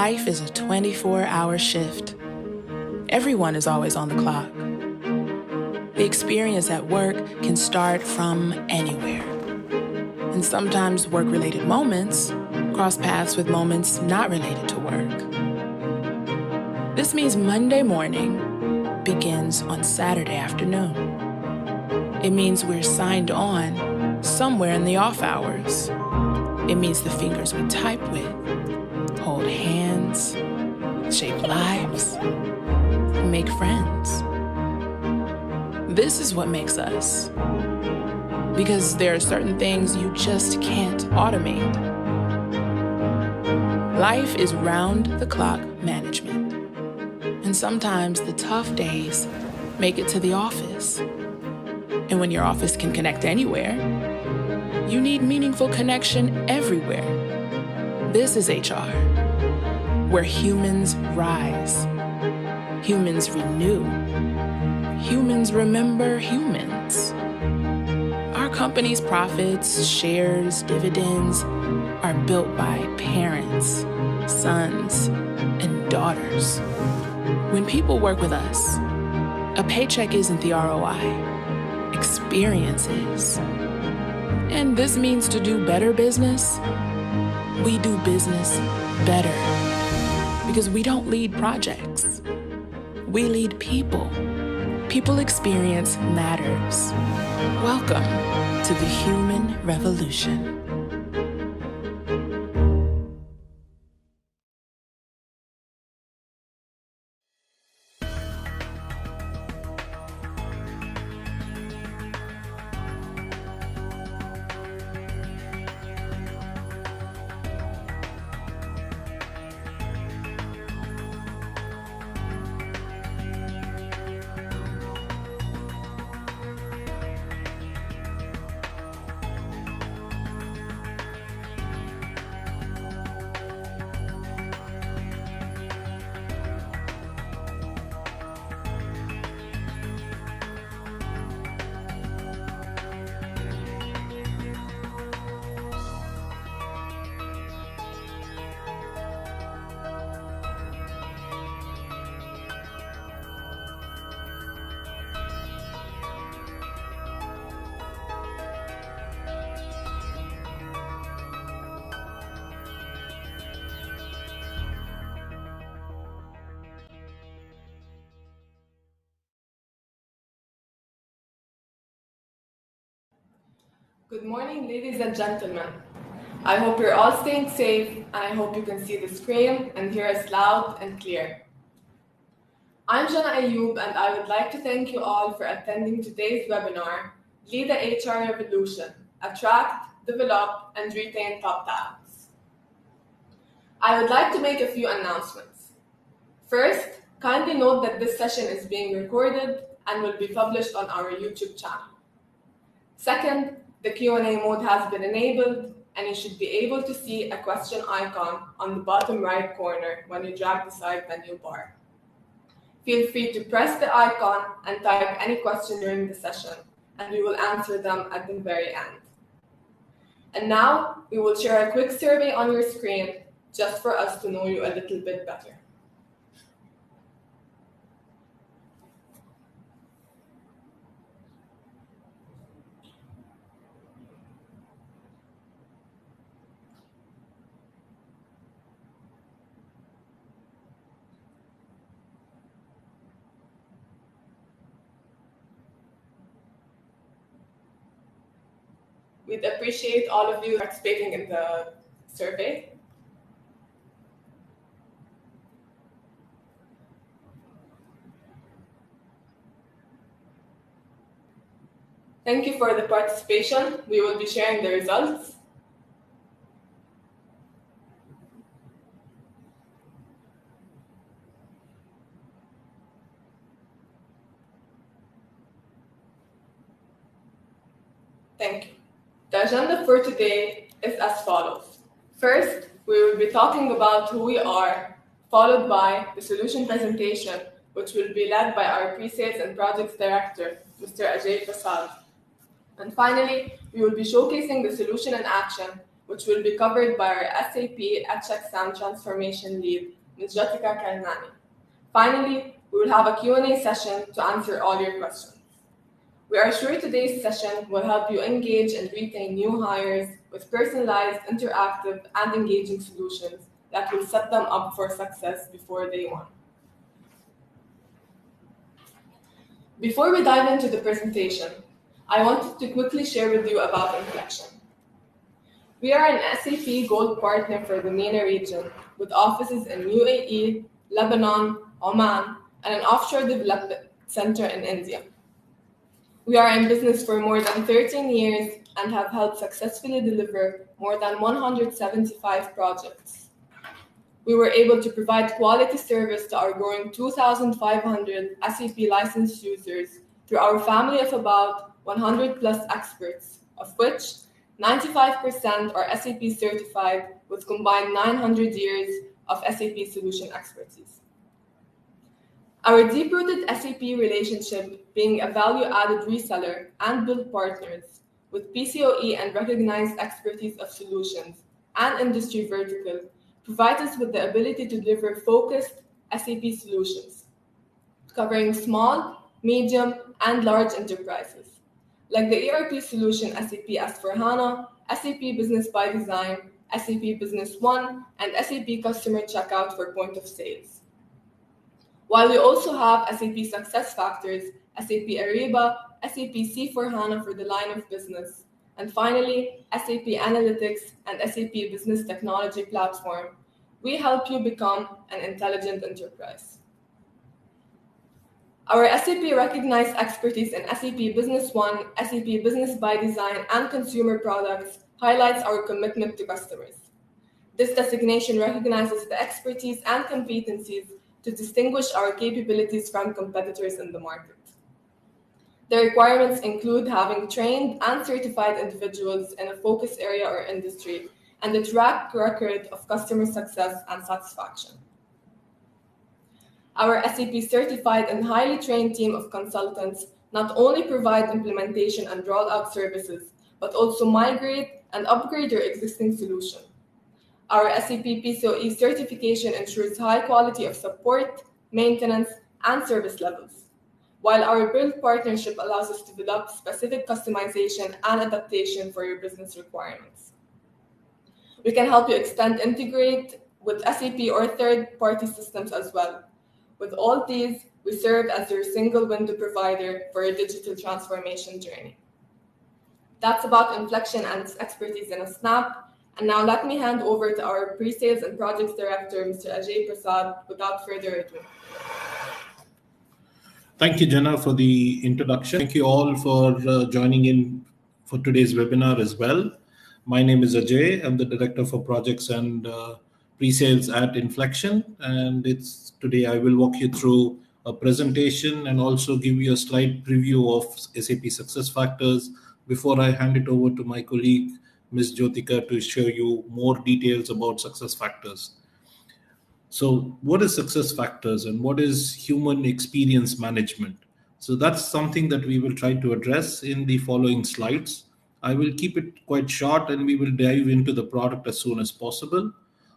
Life is a 24-hour shift. Everyone is always on the clock. The experience at work can start from anywhere. And sometimes work-related moments cross paths with moments not related to work. This means Monday morning begins on Saturday afternoon. It means we're signed on somewhere in the off hours. It means the fingers we type with hold hands, shape lives, make friends. This is what makes us. Because there are certain things you just can't automate. Life is round-the-clock management. And sometimes the tough days make it to the office. And when your office can connect anywhere, you need meaningful connection everywhere. This is HR, where humans rise, humans renew, humans remember humans. Our company's profits, shares, dividends are built by parents, sons, and daughters. When people work with us, a paycheck isn't the ROI, experiences. And this means to do better business, we do business better. Because we don't lead projects, we lead people. People experience matters. Welcome to the human revolution. Good morning, ladies and gentlemen. I hope you're all staying safe, and I hope you can see the screen and hear us loud and clear. I'm Jana Ayoub, and I would like to thank you all for attending today's webinar, Lead the HR Revolution, Attract, Develop, and Retain Top Talents. I would like to make a few announcements. First, kindly note that this session is being recorded and will be published on our YouTube channel. Second, the Q&A mode has been enabled, and you should be able to see a question icon on the bottom right corner when you drag the side menu bar. Feel free to press the icon and type any question during the session, and we will answer them at the very end. And now, we will share a quick survey on your screen just for us to know you a little bit better. We'd appreciate all of you participating in the survey. Thank you for the participation. We will be sharing the results. Thank you. The agenda for today is as follows. First, we will be talking about who we are, followed by the solution presentation, which will be led by our Pre-Sales and Projects Director, Mr. Ajay Prasad. And finally, we will be showcasing the solution in action, which will be covered by our SAP HXM Transformation Lead, Ms. Jatika Karnani. Finally, we will have a Q&A session to answer all your questions. We are sure today's session will help you engage and retain new hires with personalized, interactive, and engaging solutions that will set them up for success before day one. Before we dive into the presentation, I wanted to quickly share with you about Inflection. We are an SAP Gold Partner for the MENA region with offices in UAE, Lebanon, Oman, and an offshore development center in India. We are in business for more than 13 years and have helped successfully deliver more than 175 projects. We were able to provide quality service to our growing 2,500 SAP licensed users through our family of about 100 plus experts, of which 95% are SAP certified with combined 900 years of SAP solution expertise. Our deep-rooted SAP relationship, being a value-added reseller and build partners with PCOE and recognized expertise of solutions and industry vertical, provides us with the ability to deliver focused SAP solutions, covering small, medium, and large enterprises, like the ERP solution SAP S/4HANA, SAP Business by Design, SAP Business One, and SAP Customer Checkout for point of sales. While we also have SAP SuccessFactors, SAP Ariba, SAP C/4HANA for the line of business, and finally, SAP Analytics and SAP Business Technology Platform, we help you become an intelligent enterprise. Our SAP recognized expertise in SAP Business One, SAP Business by Design, and consumer products highlights our commitment to customers. This designation recognizes the expertise and competencies to distinguish our capabilities from competitors in the market. The requirements include having trained and certified individuals in a focus area or industry and a track record of customer success and satisfaction. Our SAP certified and highly trained team of consultants not only provide implementation and rollout services, but also migrate and upgrade your existing solution. Our SAP PCOE certification ensures high quality of support, maintenance, and service levels, while our build partnership allows us to develop specific customization and adaptation for your business requirements. We can help you extend, integrate with SAP or third-party systems as well. With all these, we serve as your single window provider for your digital transformation journey. That's about Inflection and its expertise in a snap. And now let me hand over to our Pre-Sales and Projects Director, Mr. Ajay Prasad, without further ado. Thank you, Jenna, for the introduction. Thank you all for joining in for today's webinar as well. My name is Ajay. I'm the Director for Projects and Pre-Sales at Inflection. And today I will walk you through a presentation and also give you a slight preview of SAP SuccessFactors before I hand it over to my colleague, Ms. Jyotika, to show you more details about SuccessFactors. So what is SuccessFactors and what is human experience management? So that's something that we will try to address in the following slides. I will keep it quite short and we will dive into the product as soon as possible.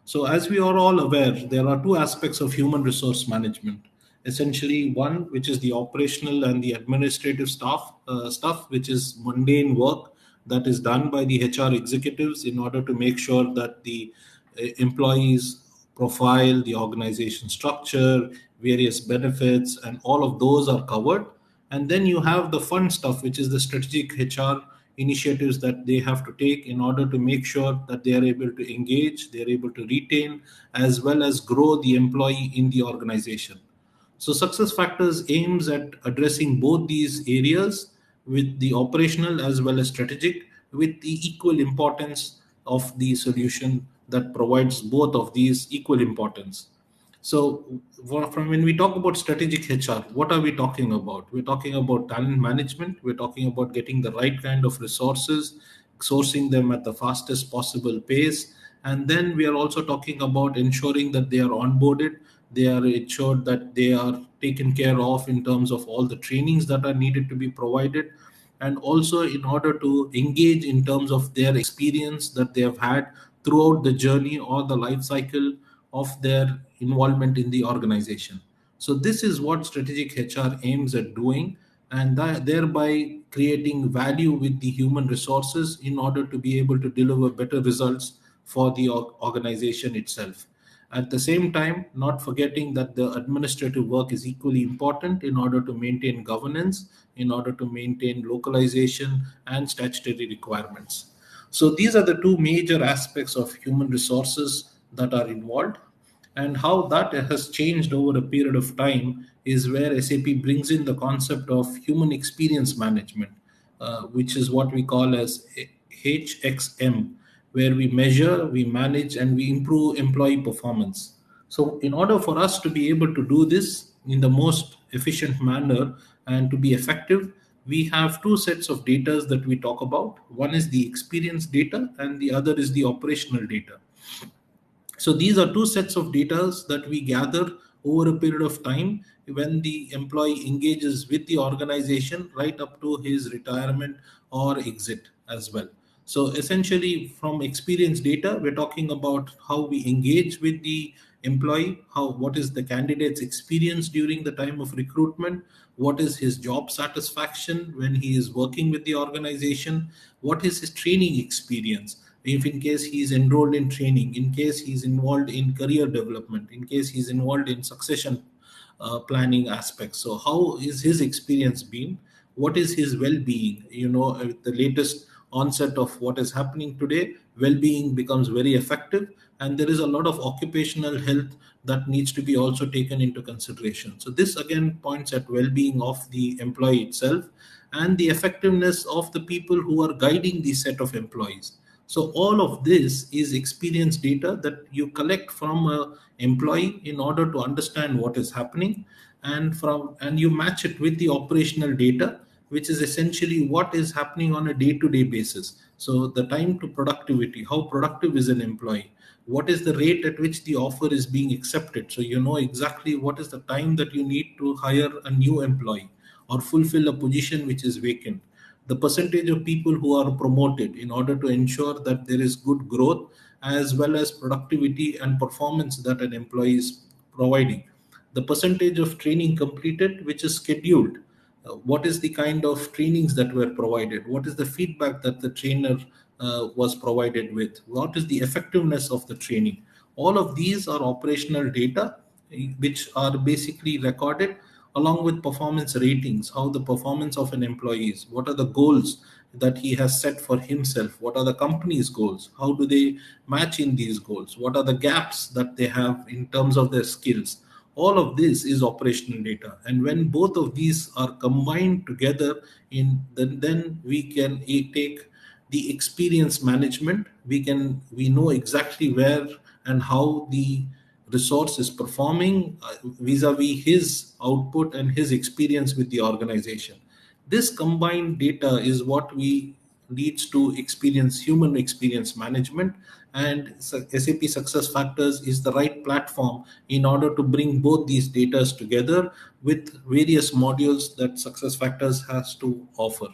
So as we are all aware, there are two aspects of human resource management. Essentially one, which is the operational and the administrative stuff, which is mundane work that is done by the HR executives in order to make sure that the employees profile, the organization structure, various benefits, and all of those are covered. And then you have the fun stuff, which is the strategic HR initiatives that they have to take in order to make sure that they are able to engage, they are able to retain, as well as grow the employee in the organization. So SuccessFactors aims at addressing both these areas with the operational as well as strategic, with the equal importance of the solution that provides both of these equal importance. So from when we talk about strategic HR, what are we talking about? We're talking about talent management. We're talking about getting the right kind of resources, sourcing them at the fastest possible pace. And then we are also talking about ensuring that they are onboarded, they are ensured that they are taken care of in terms of all the trainings that are needed to be provided, and also in order to engage in terms of their experience that they have had throughout the journey or the life cycle of their involvement in the organization. So this is what strategic HR aims at doing, and thereby creating value with the human resources in order to be able to deliver better results for the organization itself. At the same time, not forgetting that the administrative work is equally important in order to maintain governance, in order to maintain localization and statutory requirements. So these are the two major aspects of human resources that are involved. And how that has changed over a period of time is where SAP brings in the concept of human experience management, which is what we call as HXM, where we measure, we manage, and we improve employee performance. So, in order for us to be able to do this in the most efficient manner and to be effective, we have two sets of data that we talk about. One is the experience data, and the other is the operational data. So these are two sets of data that we gather over a period of time when the employee engages with the organization right up to his retirement or exit as well. So essentially from experience data, we're talking about how we engage with the employee, what is the candidate's experience during the time of recruitment, what is his job satisfaction when he is working with the organization, what is his training experience, if in case he's enrolled in training, in case he's involved in career development, in case he's involved in succession planning aspects. So how is his experience been? What is his well-being? The latest onset of what is happening today, well-being becomes very effective, and there is a lot of occupational health that needs to be also taken into consideration. So this again points at well-being of the employee itself and the effectiveness of the people who are guiding the set of employees. So all of this is experience data that you collect from an employee in order to understand what is happening, and you match it with the operational data, which is essentially what is happening on a day-to-day basis. So the time to productivity, how productive is an employee, what is the rate at which the offer is being accepted. So you know exactly what is the time that you need to hire a new employee or fulfill a position which is vacant. The percentage of people who are promoted in order to ensure that there is good growth as well as productivity and performance that an employee is providing. The percentage of training completed which is scheduled. What is the kind of trainings that were provided? What is the feedback that the trainer was provided with? What is the effectiveness of the training? All of these are operational data which are basically recorded along with performance ratings, how the performance of an employee is, what are the goals that he has set for himself, what are the company's goals, how do they match in these goals, what are the gaps that they have in terms of their skills. All of this is operational data, and when both of these are combined together, then we can take the experience management. We know exactly where and how the resource is performing vis-a-vis his output and his experience with the organization. This combined data is what leads to human experience management, and SAP SuccessFactors is the right platform in order to bring both these data together with various modules that SuccessFactors has to offer.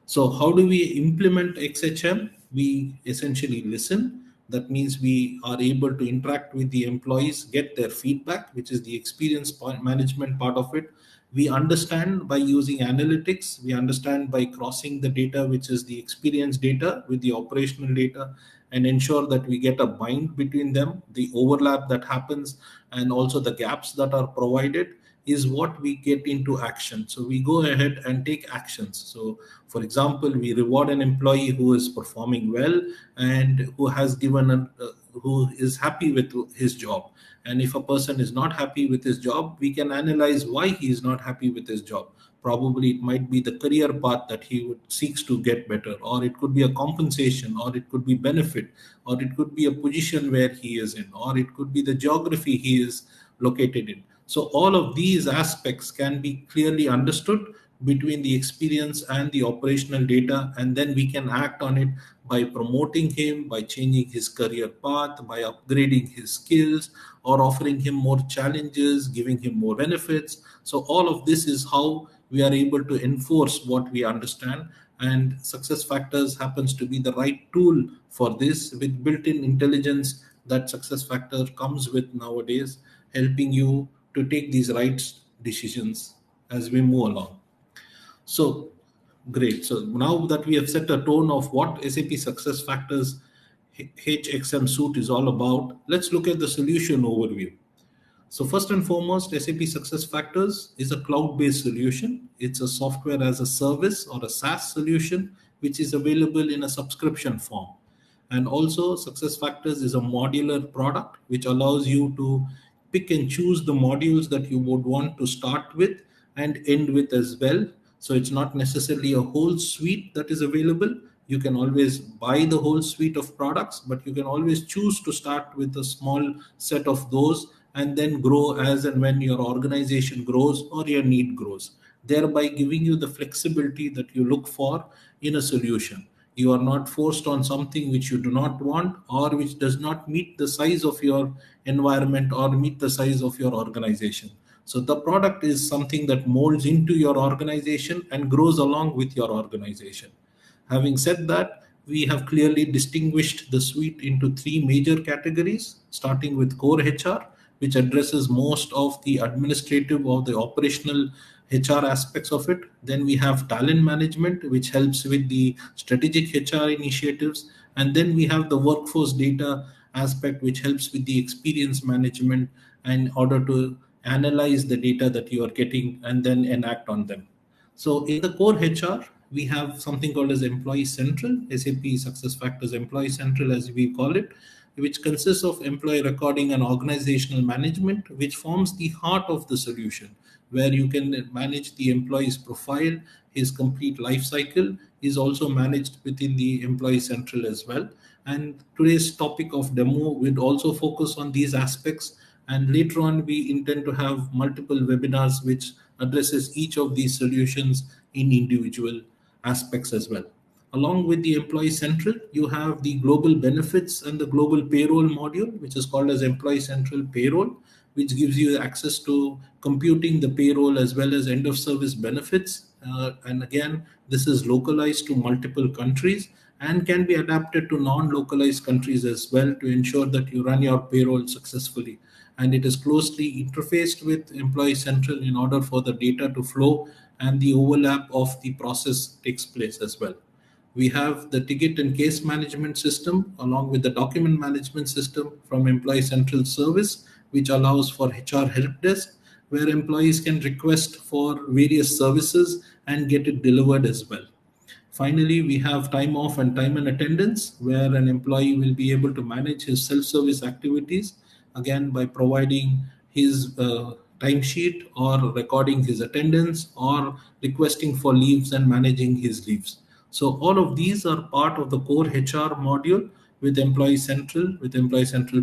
So how do we implement XHM? We essentially listen. That means we are able to interact with the employees, get their feedback, which is the experience management part of it. We understand by using analytics. We understand by crossing the data, which is the experience data, with the operational data, and ensure that we get a bind between them. The overlap that happens and also the gaps that are provided is what we get into action. So we go ahead and take actions. So for example, we reward an employee who is performing well and who is happy with his job. And if a person is not happy with his job, we can analyze why he is not happy with his job. Probably it might be the career path that he seeks to get better, or it could be a compensation, or it could be benefit, or it could be a position where he is in, or it could be the geography he is located in. So all of these aspects can be clearly understood between the experience and the operational data, and then we can act on it by promoting him, by changing his career path, by upgrading his skills, or offering him more challenges, giving him more benefits. So all of this is how we are able to enforce what we understand, and SuccessFactors happens to be the right tool for this with built-in intelligence that SuccessFactors comes with nowadays, helping you to take these right decisions as we move along. So great. So now that we have set a tone of what SAP SuccessFactors HXM suite is all about, let's look at the solution overview. So first and foremost, SAP SuccessFactors is a cloud-based solution. It's a software as a service or a SaaS solution, which is available in a subscription form. And also SuccessFactors is a modular product, which allows you to pick and choose the modules that you would want to start with and end with as well. So it's not necessarily a whole suite that is available. You can always buy the whole suite of products, but you can always choose to start with a small set of those and then grow as and when your organization grows or your need grows, thereby giving you the flexibility that you look for in a solution. You are not forced on something which you do not want or which does not meet the size of your environment or meet the size of your organization. So the product is something that molds into your organization and grows along with your organization. Having said that, we have clearly distinguished the suite into three major categories, starting with core HR, which addresses most of the administrative or the operational HR aspects of it. Then we have talent management, which helps with the strategic HR initiatives. And then we have the workforce data aspect, which helps with the experience management in order to analyze the data that you are getting and then enact on them. So in the core HR, we have something called as Employee Central, SAP SuccessFactors Employee Central, as we call it, which consists of employee recording and organizational management, which forms the heart of the solution, where you can manage the employee's profile, his complete life cycle is also managed within the Employee Central as well. And today's topic of demo would also focus on these aspects. And later on, we intend to have multiple webinars which addresses each of these solutions in individual aspects as well. Along with the Employee Central, you have the global benefits and the global payroll module, which is called as Employee Central Payroll, which gives you access to computing the payroll as well as end of service benefits. And again, this is localized to multiple countries and can be adapted to non-localized countries as well to ensure that you run your payroll successfully. And it is closely interfaced with Employee Central in order for the data to flow and the overlap of the process takes place as well. We have the ticket and case management system along with the document management system from Employee Central Service, which allows for HR help desk, where employees can request for various services and get it delivered as well. Finally, we have time off and time and attendance, where an employee will be able to manage his self-service activities, again, by providing his timesheet or recording his attendance or requesting for leaves and managing his leaves. So all of these are part of the core HR module with Employee Central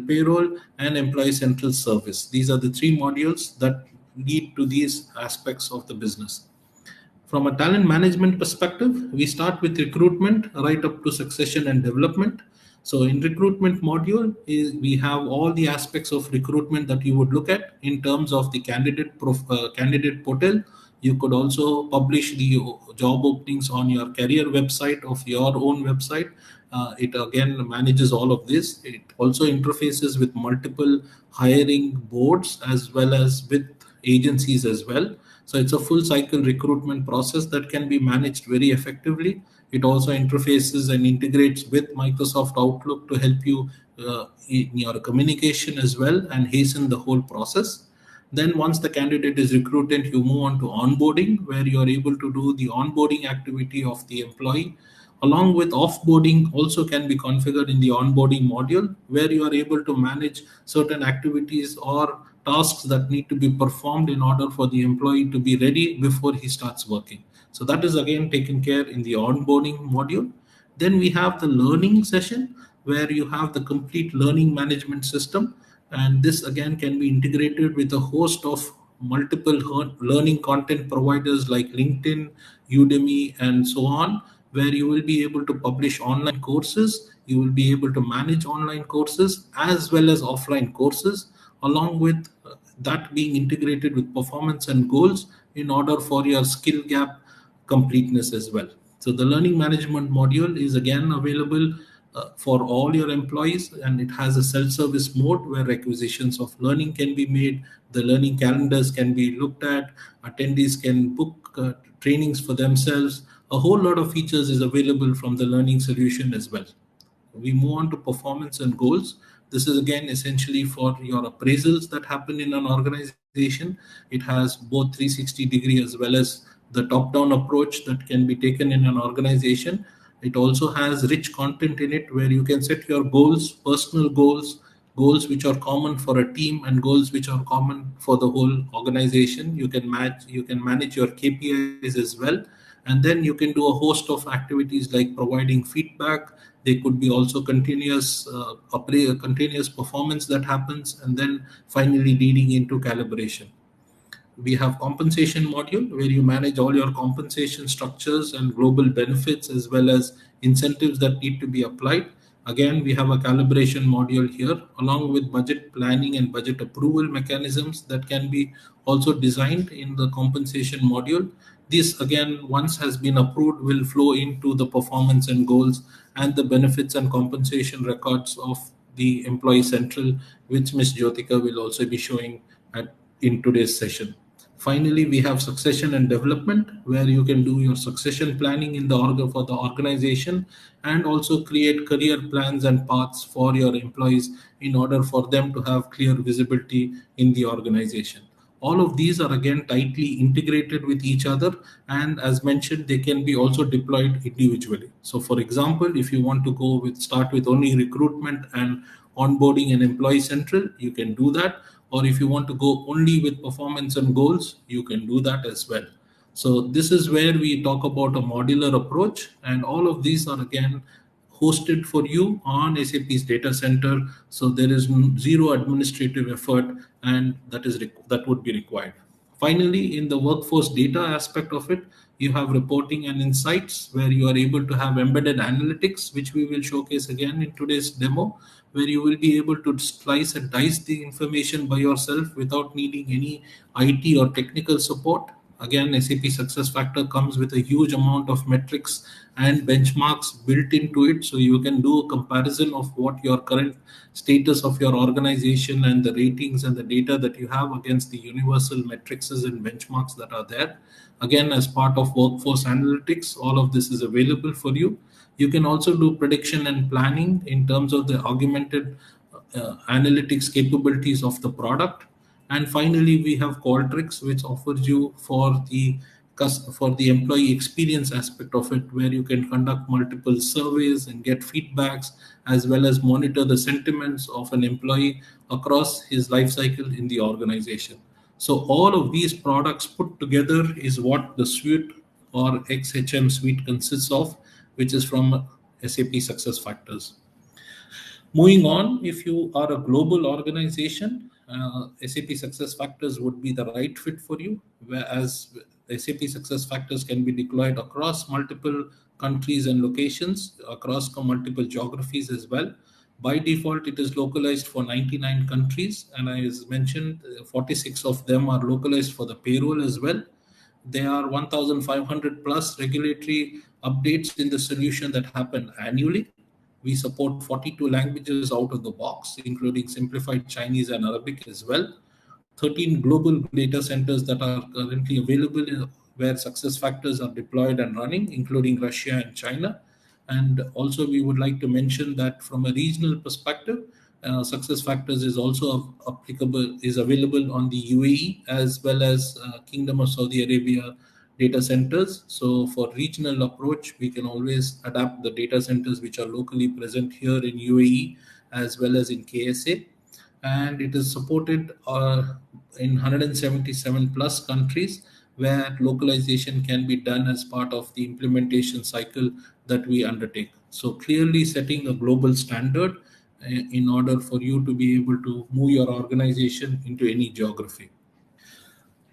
Payroll, and Employee Central Service. These are the three modules that lead to these aspects of the business. From a talent management perspective, we start with recruitment right up to succession and development. So in recruitment module, we have all the aspects of recruitment that you would look at in terms of the candidate portal. You could also publish the job openings on your career website of your own website. It again manages all of this. It also interfaces with multiple hiring boards as well as with agencies as well. So it's a full cycle recruitment process that can be managed very effectively. It also interfaces and integrates with Microsoft Outlook to help you in your communication as well and hasten the whole process. Then once the candidate is recruited, you move on to onboarding, where you are able to do the onboarding activity of the employee. Along with offboarding also can be configured in the onboarding module, where you are able to manage certain activities or tasks that need to be performed in order for the employee to be ready before he starts working. So that is again taken care in the onboarding module. Then we have the learning session, where you have the complete learning management system. And this again can be integrated with a host of multiple learning content providers like LinkedIn, Udemy, and so on, where you will be able to publish online courses. You will be able to manage online courses as well as offline courses, along with that being integrated with performance and goals in order for your skill gap completeness as well. So the learning management module is again available for all your employees, and it has a self-service mode where requisitions of learning can be made, the learning calendars can be looked at, attendees can book trainings for themselves. A whole lot of features is available from the learning solution as well. We move on to performance and goals. This is again essentially for your appraisals that happen in an organization. It has both 360-degree as well as the top-down approach that can be taken in an organization. It also has rich content in it where you can set your goals, personal goals, goals which are common for a team, and goals which are common for the whole organization. You can manage your KPIs as well, and then you can do a host of activities like providing feedback. They could be also continuous performance that happens, and then finally leading into calibration. We have compensation module where you manage all your compensation structures and global benefits as well as incentives that need to be applied. Again, we have a calibration module here along with budget planning and budget approval mechanisms that can be also designed in the compensation module. This again, once has been approved, will flow into the performance and goals and the benefits and compensation records of the Employee Central, which Ms. Jyotika will also be showing in today's session. Finally, we have succession and development, where you can do your succession planning in for the organization, and also create career plans and paths for your employees in order for them to have clear visibility in the organization. All of these are again tightly integrated with each other, and as mentioned, they can be also deployed individually. So for example, if you want to start with only recruitment and onboarding and Employee Central, you can do that. Or if you want to go only with performance and goals, you can do that as well. So this is where we talk about a modular approach, and all of these are again hosted for you on SAP's data center. So there is zero administrative effort, and that would be required. Finally, in the workforce data aspect of it, you have reporting and insights where you are able to have embedded analytics, which we will showcase again in today's demo, where you will be able to slice and dice the information by yourself without needing any IT or technical support. Again, SAP SuccessFactors comes with a huge amount of metrics and benchmarks built into it. So you can do a comparison of what your current status of your organization and the ratings and the data that you have against the universal metrics and benchmarks that are there. Again, as part of workforce analytics, all of this is available for you. You can also do prediction and planning in terms of the augmented analytics capabilities of the product. And finally, we have Qualtrics, which offers you for the employee experience aspect of it, where you can conduct multiple surveys and get feedbacks, as well as monitor the sentiments of an employee across his life cycle in the organization. So all of these products put together is what the suite or XHM suite consists of, which is from SAP SuccessFactors. Moving on, if you are a global organization, SAP SuccessFactors would be the right fit for you, whereas SAP SuccessFactors can be deployed across multiple countries and locations, across multiple geographies as well. By default, it is localized for 99 countries, and as mentioned, 46 of them are localized for the payroll as well. There are 1,500 plus regulatory updates in the solution that happen annually. We support 42 languages out of the box, including simplified Chinese and Arabic as well. 13 global data centers that are currently available where SuccessFactors are deployed and running, including Russia and China. And also we would like to mention that from a regional perspective, SuccessFactors is also available on the UAE as well as Kingdom of Saudi Arabia data centers. So for regional approach, we can always adapt the data centers which are locally present here in UAE as well as in KSA. And it is supported in 177 plus countries where localization can be done as part of the implementation cycle that we undertake. So clearly setting a global standard in order for you to be able to move your organization into any geography.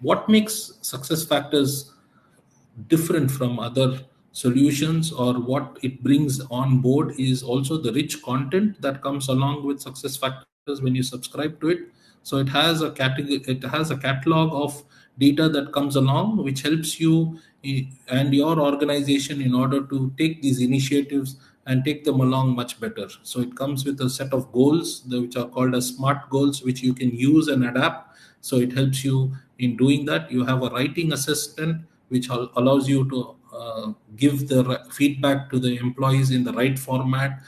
What makes SuccessFactors different from other solutions, or what it brings on board, is also the rich content that comes along with SuccessFactors when you subscribe to it. So it has a catalog of data that comes along, which helps you and your organization in order to take these initiatives and take them along much better. So it comes with a set of goals which are called as SMART goals, which you can use and adapt. So it helps you in doing that. You have a writing assistant which allows you to give the feedback to the employees in the right format.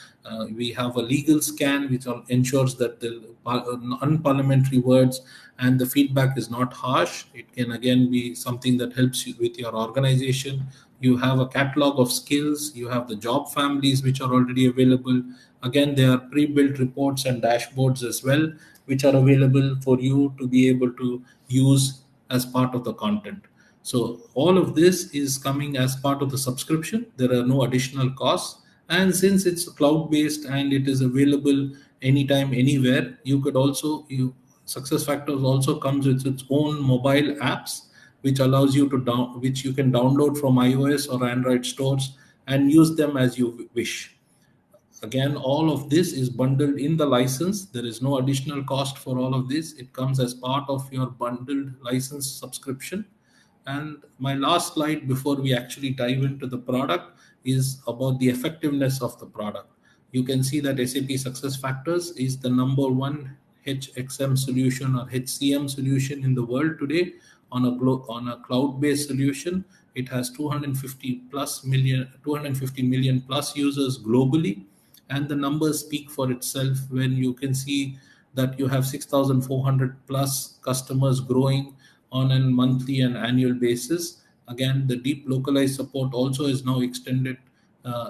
We have a legal scan which ensures that the unparliamentary words and the feedback is not harsh. It can again be something that helps you with your organization. You have a catalog of skills. You have the job families which are already available. Again, there are pre-built reports and dashboards as well, which are available for you to be able to use as part of the content. So all of this is coming as part of the subscription. There are no additional costs. And since it's cloud-based and it is available anytime, anywhere, you could also, SuccessFactors also comes with its own mobile apps, which allows you to which you can download from iOS or Android stores and use them as you wish. Again, all of this is bundled in the license. There is no additional cost for all of this. It comes as part of your bundled license subscription. And my last slide before we actually dive into the product is about the effectiveness of the product. You can see that SAP SuccessFactors is the #1 HXM solution or HCM solution in the world today on a cloud-based solution. It has 250 million plus users globally, and the numbers speak for itself when you can see that you have 6,400 plus customers growing on a monthly and annual basis. Again, the deep localized support also is now extended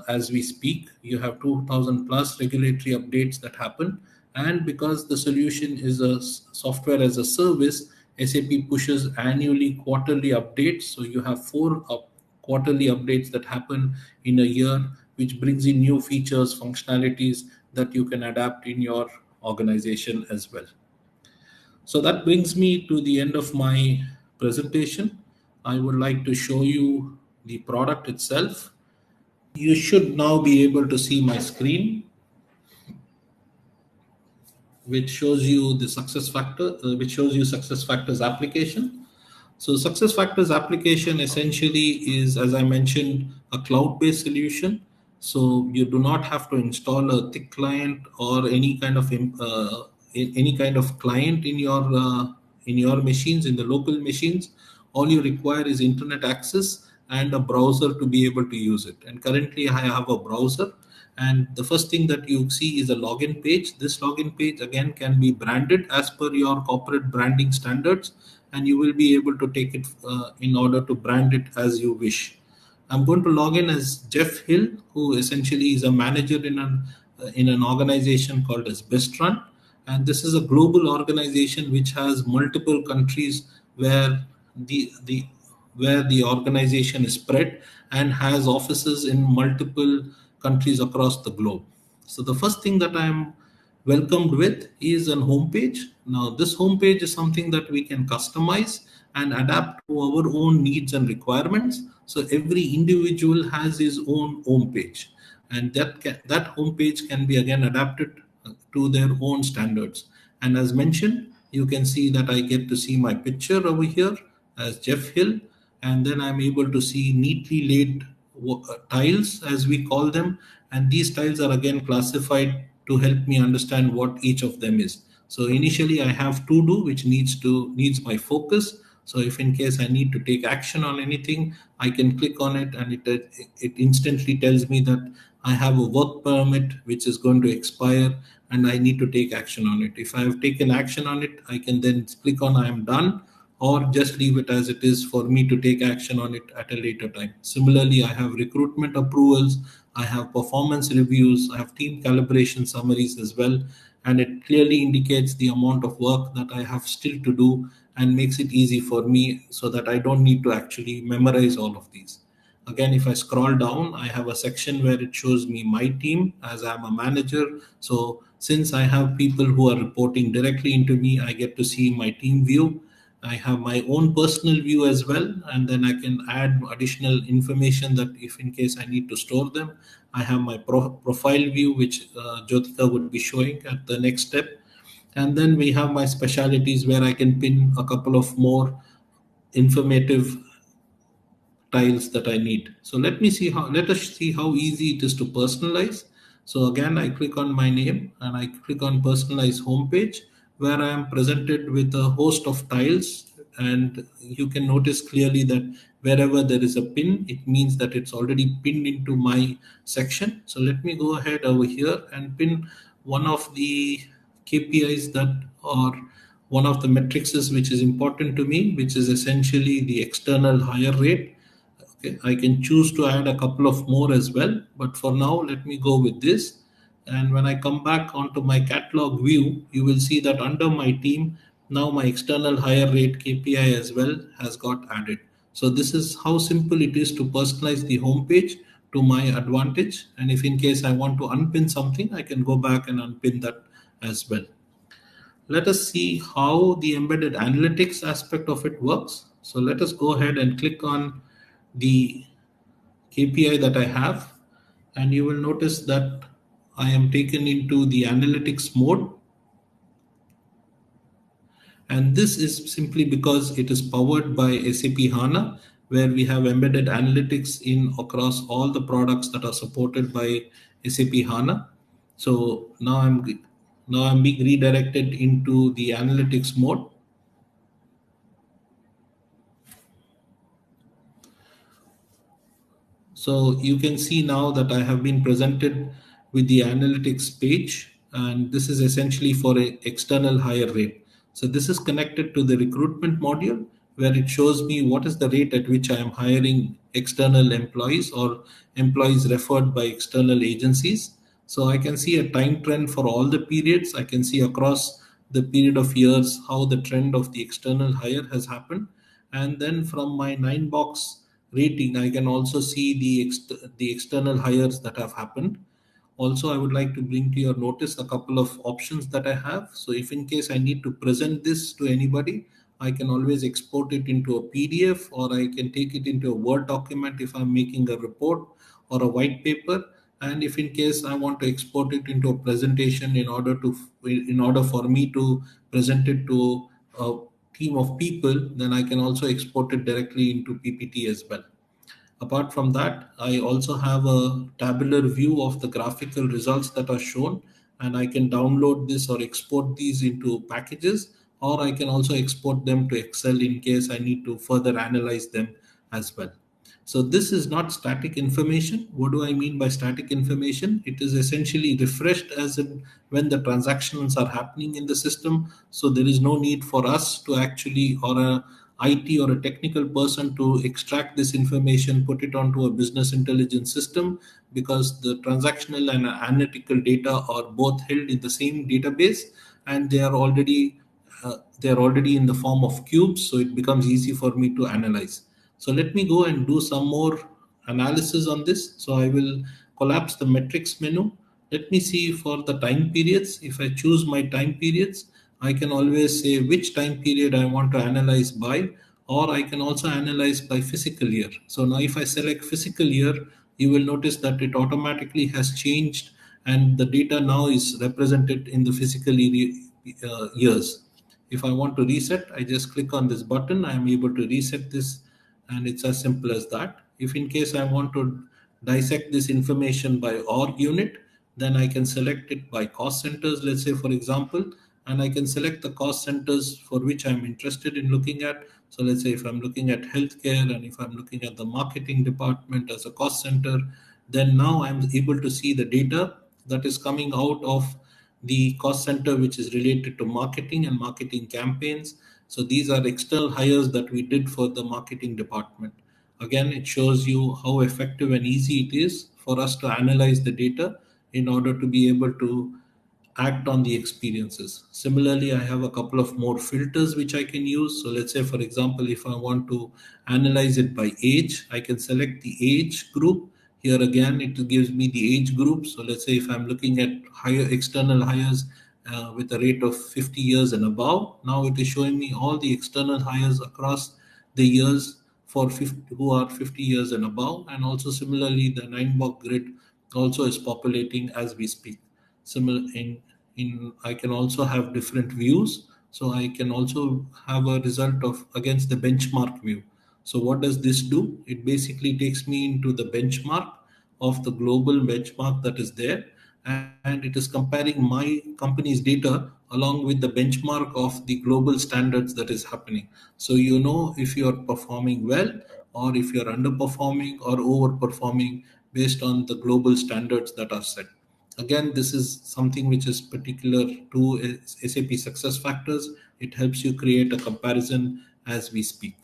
as we speak. You have 2,000 plus regulatory updates that happen. And because the solution is a software as a service, SAP pushes annually quarterly updates. So you have 4 quarterly updates that happen in a year, which brings in new features, functionalities that you can adapt in your organization as well. So that brings me to the end of my presentation. I would like to show you the product itself. You should now be able to see my screen, which shows you the SuccessFactors application. So SuccessFactors application essentially is, as I mentioned, a cloud-based solution. So you do not have to install a thick client or any kind of client in your machines, in the local machines. All you require is internet access and a browser to be able to use it. And currently I have a browser. And the first thing that you see is a login page. This login page again can be branded as per your corporate branding standards, and you will be able to take it in order to brand it as you wish. I'm going to log in as Jeff Hill, who essentially is a manager in an organization called as Bestrun. And this is a global organization which has multiple countries where the organization is spread and has offices in multiple countries across the globe. So the first thing that I'm welcomed with is a homepage. Now this homepage is something that we can customize and adapt to our own needs and requirements. So every individual has his own homepage, and that homepage can be again adapted to their own standards. And as mentioned, you can see that I get to see my picture over here as Jeff Hill, and then I'm able to see neatly laid tiles, as we call them, and these tiles are again classified to help me understand what each of them is. So initially I have to do, which needs my focus. So if in case I need to take action on anything, I can click on it and it instantly tells me that I have a work permit which is going to expire and I need to take action on it. If I have taken action on it, I can then click on I am done, or just leave it as it is for me to take action on it at a later time. Similarly, I have recruitment approvals, I have performance reviews, I have team calibration summaries as well, and it clearly indicates the amount of work that I have still to do and makes it easy for me so that I don't need to actually memorize all of these. Again, if I scroll down, I have a section where it shows me my team as I'm a manager. So since I have people who are reporting directly into me, I get to see my team view. I have my own personal view as well, and then I can add additional information that if in case I need to store them. I have my profile view, which Jyotika would be showing at the next step. And then we have my specialties where I can pin a couple of more informative tiles that I need. So let us see how easy it is to personalize. So again, I click on my name and I click on personalize homepage, where I am presented with a host of tiles. And you can notice clearly that wherever there is a pin, it means that it's already pinned into my section. So let me go ahead over here and pin one of the KPIs that, or one of the metrics which is important to me, which is essentially the external hire rate. Okay, I can choose to add a couple of more as well, but for now, let me go with this. And when I come back onto my catalog view, you will see that under my team, now my external hire rate KPI as well has got added. So this is how simple it is to personalize the homepage to my advantage. And if in case I want to unpin something, I can go back and unpin that as well. Let us see how the embedded analytics aspect of it works. So let us go ahead and click on the KPI that I have, and you will notice that I am taken into the analytics mode. And this is simply because it is powered by SAP HANA, where we have embedded analytics in across all the products that are supported by SAP HANA. So now I'm being redirected into the analytics mode. So you can see now that I have been presented with the analytics page, and this is essentially for an external hire rate. So this is connected to the recruitment module, where it shows me what is the rate at which I am hiring external employees or employees referred by external agencies. So I can see a time trend for all the periods. I can see across the period of years how the trend of the external hire has happened. And then from my 9-box rating, I can also see the external hires that have happened. Also, I would like to bring to your notice a couple of options that I have. So if in case I need to present this to anybody, I can always export it into a PDF, or I can take it into a Word document if I'm making a report or a white paper. And if in case I want to export it into a presentation in order for me to present it to a team of people, then I can also export it directly into PPT as well. Apart from that, I also have a tabular view of the graphical results that are shown, and I can download this or export these into packages, or I can also export them to Excel in case I need to further analyze them as well. So this is not static information. What do I mean by static information? It is essentially refreshed as in when the transactions are happening in the system. So there is no need for us to actually, or a IT or a technical person to extract this information, put it onto a business intelligence system, because the transactional and analytical data are both held in the same database, and they are already in the form of cubes. So it becomes easy for me to analyze. So let me go and do some more analysis on this. So I will collapse the metrics menu. Let me see for the time periods. If I choose my time periods, I can always say which time period I want to analyze by, or I can also analyze by fiscal year. So now if I select fiscal year, you will notice that it automatically has changed, and the data now is represented in the fiscal years. If I want to reset, I just click on this button. I am able to reset this, and it's as simple as that. If in case I want to dissect this information by org unit, then I can select it by cost centers, let's say, for example, and I can select the cost centers for which I'm interested in looking at. So let's say if I'm looking at healthcare, and if I'm looking at the marketing department as a cost center, then now I'm able to see the data that is coming out of the cost center, which is related to marketing and marketing campaigns. So these are external hires that we did for the marketing department. Again, it shows you how effective and easy it is for us to analyze the data in order to be able to act on the experiences. Similarly, I have a couple of more filters which I can use. So let's say, for example, if I want to analyze it by age, I can select the age group. Here again, it gives me the age group. So let's say if I'm looking at higher external hires with a rate of 50 years and above, now it is showing me all the external hires across the years for 50, who are 50 years and above. And also similarly, the 9-box grid also is populating as we speak. Similar in I can also have different views. So I can also have a result of against the benchmark view. So what does this do? It basically takes me into the benchmark of the global benchmark that is there, and it is comparing my company's data along with the benchmark of the global standards that is happening. So you know if you are performing well or if you are underperforming or overperforming based on the global standards that are set. Again, this is something which is particular to SAP SuccessFactors. It helps you create a comparison as we speak.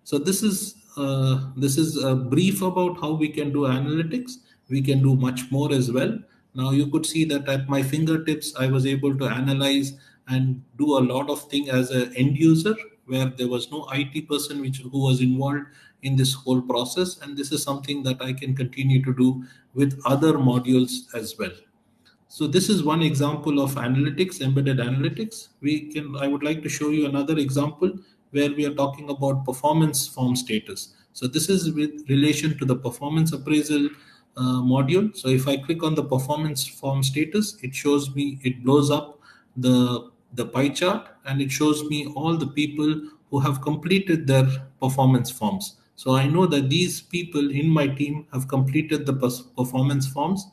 So this is a brief about how we can do analytics. We can do much more as well. Now you could see that at my fingertips, I was able to analyze and do a lot of things as an end user, where there was no IT person who was involved in this whole process. And this is something that I can continue to do with other modules as well. So this is one example of analytics, embedded analytics. I would like to show you another example where we are talking about performance form status. So this is with relation to the performance appraisal module. So if I click on the performance form status, it shows me, it blows up the pie chart, and it shows me all the people who have completed their performance forms. So I know that these people in my team have completed the performance forms.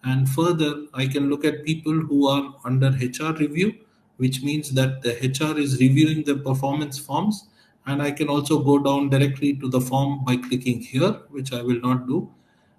And further, I can look at people who are under HR review, which means that the HR is reviewing the performance forms. And I can also go down directly to the form by clicking here, which I will not do.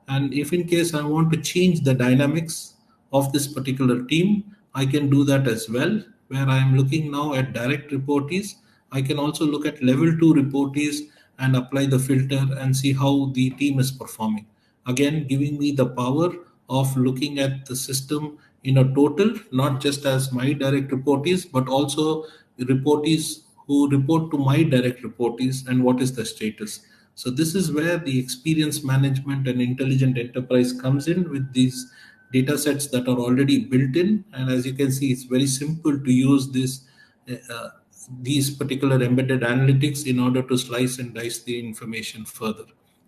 And if in case I want to change the dynamics of this particular team, I can do that as well. Where I am looking now at direct reportees, I can also look at level 2 reportees and apply the filter and see how the team is performing. Again, giving me the power of looking at the system in a total, not just as my direct reportees, but also reportees who report to my direct reportees and what is the status. So this is where the experience management and intelligent enterprise comes in with these data sets that are already built in. And as you can see, it's very simple to use these particular embedded analytics in order to slice and dice the information further.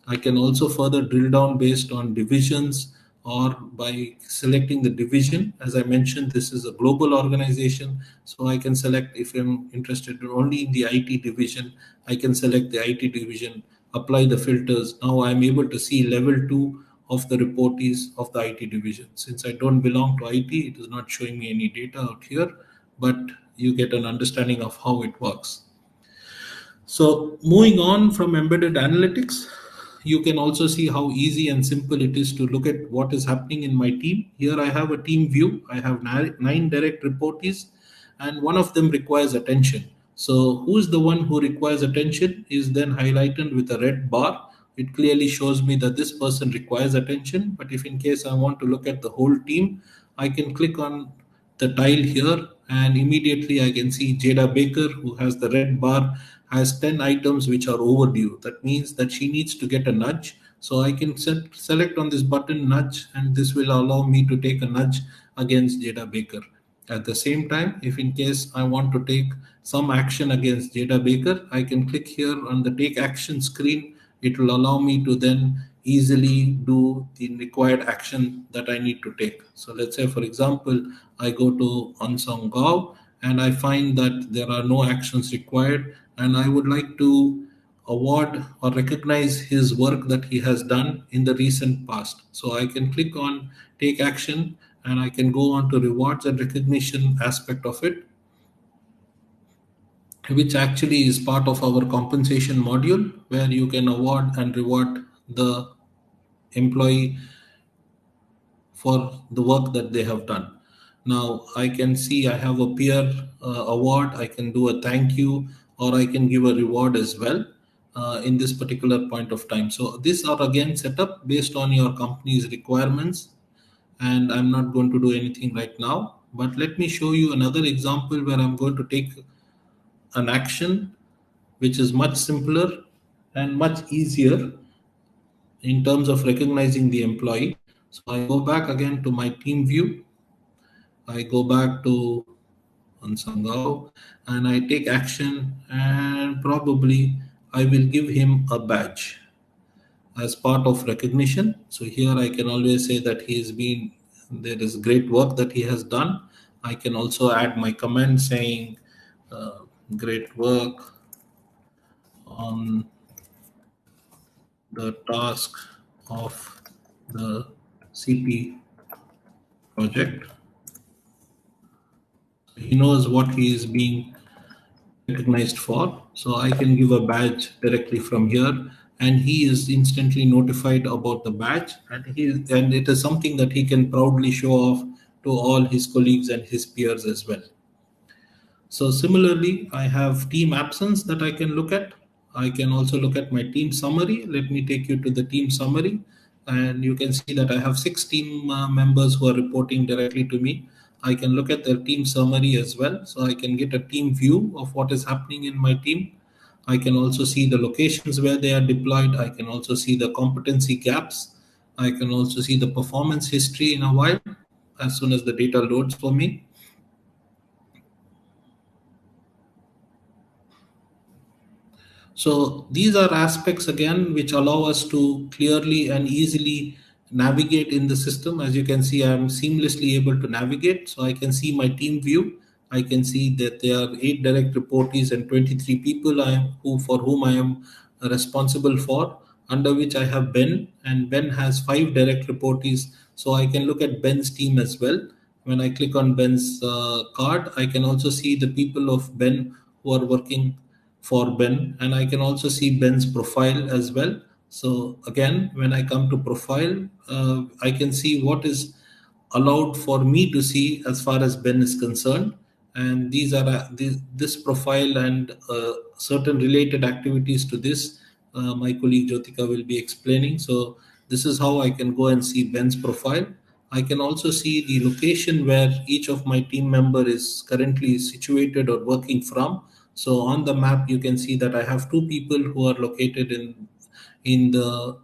I can also further drill down based on divisions or by selecting the division. As I mentioned, this is a global organization, so I can select, if I'm interested only in the IT division, I can select the IT division, apply the filters. Now I'm able to see level 2 of the reportees of the IT division. Since I don't belong to IT, it is not showing me any data out here, but you get an understanding of how it works. So moving on from embedded analytics, you can also see how easy and simple it is to look at what is happening in my team. Here I have a team view. I have 9 direct reportees, and one of them requires attention. So who's the one who requires attention is then highlighted with a red bar. It clearly shows me that this person requires attention. But if in case I want to look at the whole team, I can click on the tile here, and immediately I can see Jada Baker, who has the red bar, has 10 items which are overdue. That means that she needs to get a nudge. So I can select on this button nudge, and this will allow me to take a nudge against Jada Baker. At the same time, if in case I want to take some action against Jada Baker, I can click here on the take action screen. It will allow me to then easily do the required action that I need to take. So let's say, for example, I go to Ansang Gao and I find that there are no actions required, and I would like to award or recognize his work that he has done in the recent past. So I can click on take action, and I can go on to rewards and recognition aspect of it, which actually is part of our compensation module, where you can award and reward the employee for the work that they have done. Now I can see I have a peer award. I can do a thank you, or I can give a reward as well in this particular point of time. So these are again set up based on your company's requirements, and I'm not going to do anything right now. But let me show you another example where I'm going to take an action which is much simpler and much easier in terms of recognizing the employee. So I go back again to my team view. I go back to Ansang Gao and I take action, and probably I will give him a badge as part of recognition. So here I can always say that there is great work that he has done. I can also add my comment saying great work on the task of the CP project. He knows what he is being recognized for. So I can give a badge directly from here, and he is instantly notified about the badge, and it is something that he can proudly show off to all his colleagues and his peers as well. So similarly, I have team absence that I can look at. I can also look at my team summary. Let me take you to the team summary. And you can see that I have 6 team members who are reporting directly to me. I can look at their team summary as well. So I can get a team view of what is happening in my team. I can also see the locations where they are deployed. I can also see the competency gaps. I can also see the performance history in a while as soon as the data loads for me. So these are aspects again which allow us to clearly and easily navigate in the system. As you can see, I am seamlessly able to navigate. So I can see my team view. I can see that there are 8 direct reportees and 23 people for whom I am responsible for, under which I have Ben, and Ben has 5 direct reportees. So I can look at Ben's team as well. When I click on Ben's card, I can also see the people of Ben who are working for Ben, and I can also see Ben's profile as well. So again, when I come to profile, I can see what is allowed for me to see as far as Ben is concerned. And these are this profile and certain related activities to this. My colleague Jyotika will be explaining. So this is how I can go and see Ben's profile. I can also see the location where each of my team member is currently situated or working from. So on the map, you can see that I have 2 people who are located in the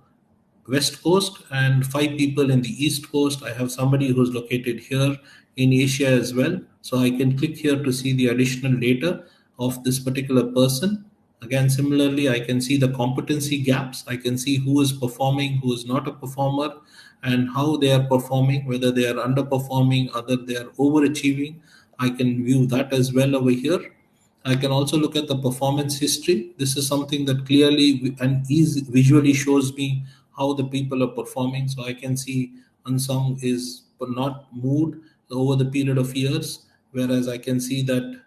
West Coast and 5 people in the East Coast. I have somebody who's located here in Asia as well. So I can click here to see the additional data of this particular person. Again, similarly, I can see the competency gaps. I can see who is performing, who is not a performer, and how they are performing, whether they are underperforming, whether they are overachieving. I can view that as well over here. I can also look at the performance history. This is something that clearly and visually shows me how the people are performing. So I can see Unsung is not moved over the period of years, whereas I can see that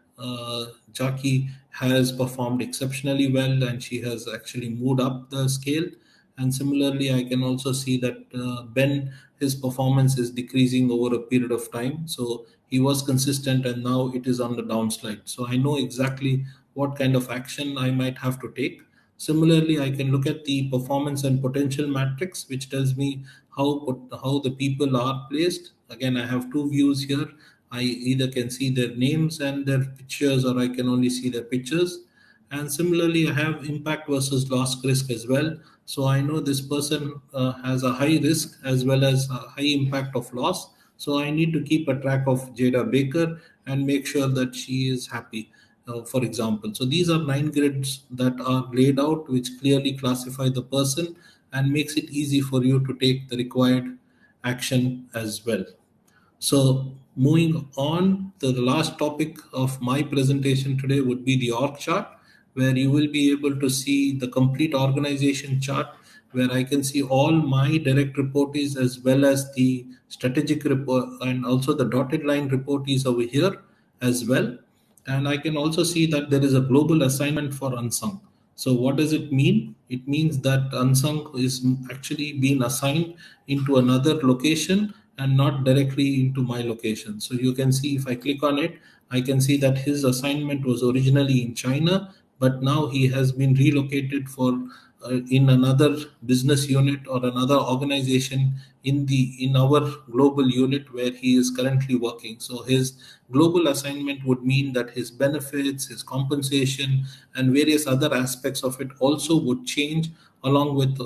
Jackie has performed exceptionally well and she has actually moved up the scale. And similarly, I can also see that Ben, his performance is decreasing over a period of time. So he was consistent and now it is on the downslide. So I know exactly what kind of action I might have to take. Similarly, I can look at the performance and potential matrix, which tells me how the people are placed. Again, I have 2 views here. I either can see their names and their pictures, or I can only see their pictures. And similarly, I have impact versus loss risk as well. So I know this person has a high risk as well as a high impact of loss. So I need to keep a track of Jada Baker and make sure that she is happy, for example. So these are 9 grids that are laid out, which clearly classify the person and makes it easy for you to take the required action as well. So moving on to the last topic of my presentation today would be the org chart, where you will be able to see the complete organization chart, where I can see all my direct reportees as well as the strategic report and also the dotted line reportees over here as well. And I can also see that there is a global assignment for Unsung. So what does it mean? It means that Unsung is actually being assigned into another location and not directly into my location. So you can see if I click on it, I can see that his assignment was originally in China, but now he has been relocated for in another business unit or another organization in our global unit where he is currently working. So his global assignment would mean that his benefits, his compensation, and various other aspects of it also would change along with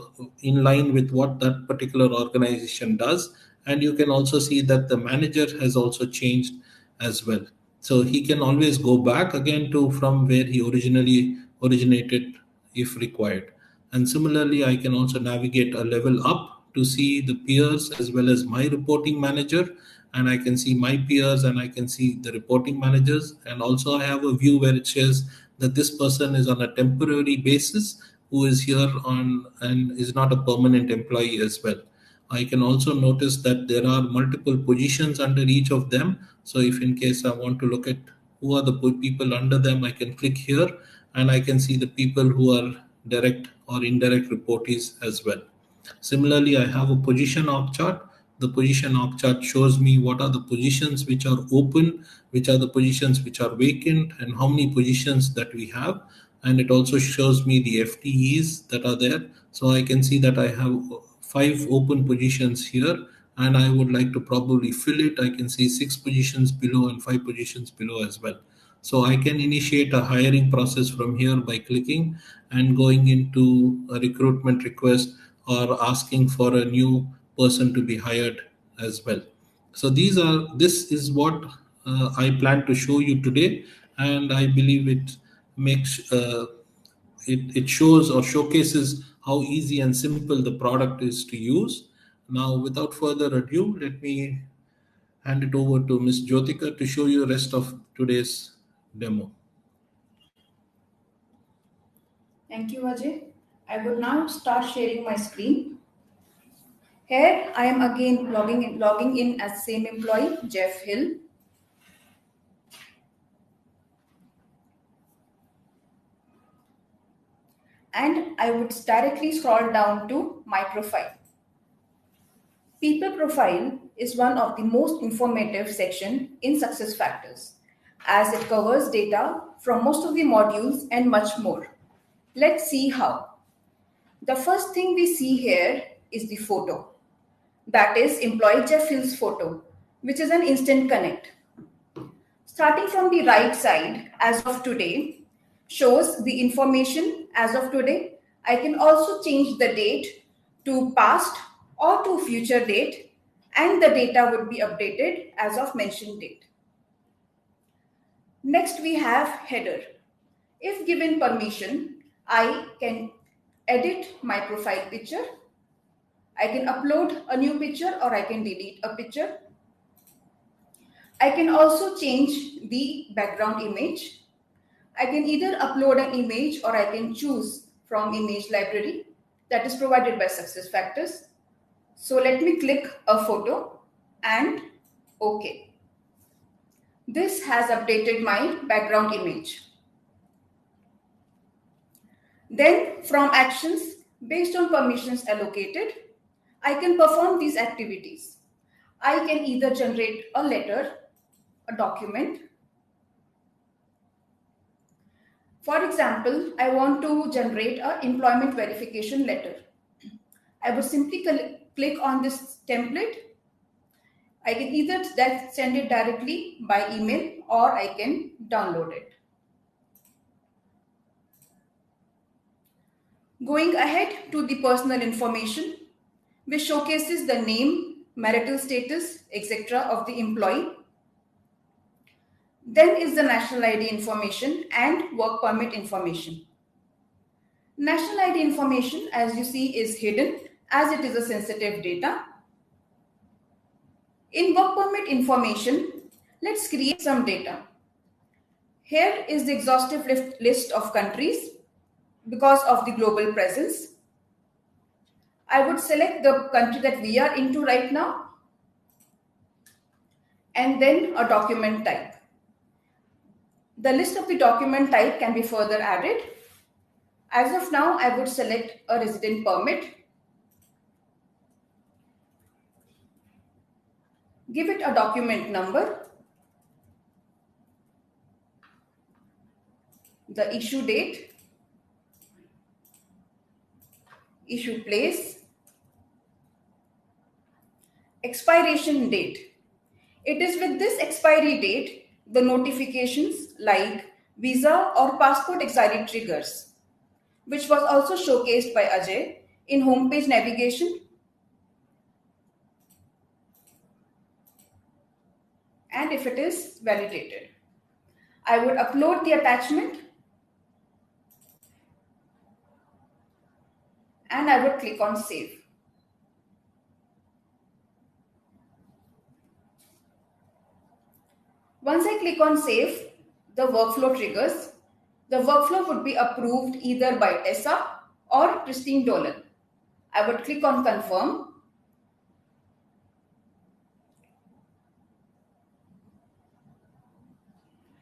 in line with what that particular organization does. And you can also see that the manager has also changed as well. So he can always go back again to from where he originally originated if required. And similarly, I can also navigate a level up to see the peers as well as my reporting manager. And I can see my peers and I can see the reporting managers. And also I have a view where it says that this person is on a temporary basis, who is here on and is not a permanent employee as well. I can also notice that there are multiple positions under each of them. So if in case I want to look at who are the people under them, I can click here and I can see the people who are direct or indirect reportees as well. Similarly, I have a position org chart. The position org chart shows me what are the positions which are open, which are the positions which are vacant, and how many positions that we have. And it also shows me the FTEs that are there. So I can see that I have 5 open positions here, and I would like to probably fill it. I can see 6 positions below and 5 positions below as well. So I can initiate a hiring process from here by clicking and going into a recruitment request or asking for a new person to be hired as well. So this is what I plan to show you today, and I believe it makes it shows or showcases how easy and simple the product is to use. Now, without further ado, let me hand it over to Ms. Jyotika to show you the rest of today's demo. Thank you, Ajay. I will now start sharing my screen. Here I am again logging in as same employee, Jeff Hill. And I would directly scroll down to my profile. People profile is one of the most informative section in SuccessFactors, as it covers data from most of the modules and much more. Let's see how. The first thing we see here is the photo. That is employee Jeff Hill's photo, which is an instant connect. Starting from the right side, as of today, shows the information as of today. I can also change the date to past or to future date, and the data would be updated as of mentioned date. Next, we have header. If given permission, I can edit my profile picture. I can upload a new picture or I can delete a picture. I can also change the background image. I can either upload an image or I can choose from image library that is provided by SuccessFactors. So let me click a photo and OK. This has updated my background image. Then from actions, based on permissions allocated, I can perform these activities. I can either generate a letter, a document. For example, I want to generate an employment verification letter. I would simply click on this template. I can either send it directly by email or I can download it. Going ahead to the personal information, which showcases the name, marital status, etc. of the employee. Then is the national ID information and work permit information. National ID information, as you see, is hidden as it is a sensitive data. In work permit information, let's create some data. Here is the exhaustive list of countries because of the global presence. I would select the country that we are into right now and then a document type. The list of the document type can be further added. As of now, I would select a resident permit. Give it a document number, the issue date, issue place, expiration date. It is with this expiry date the notifications like visa or passport expiry triggers, which was also showcased by Ajay in homepage navigation and if it is validated. I would upload the attachment and I would click on save. Once I click on save, the workflow triggers. The workflow would be approved either by Tessa or Christine Dolan. I would click on confirm.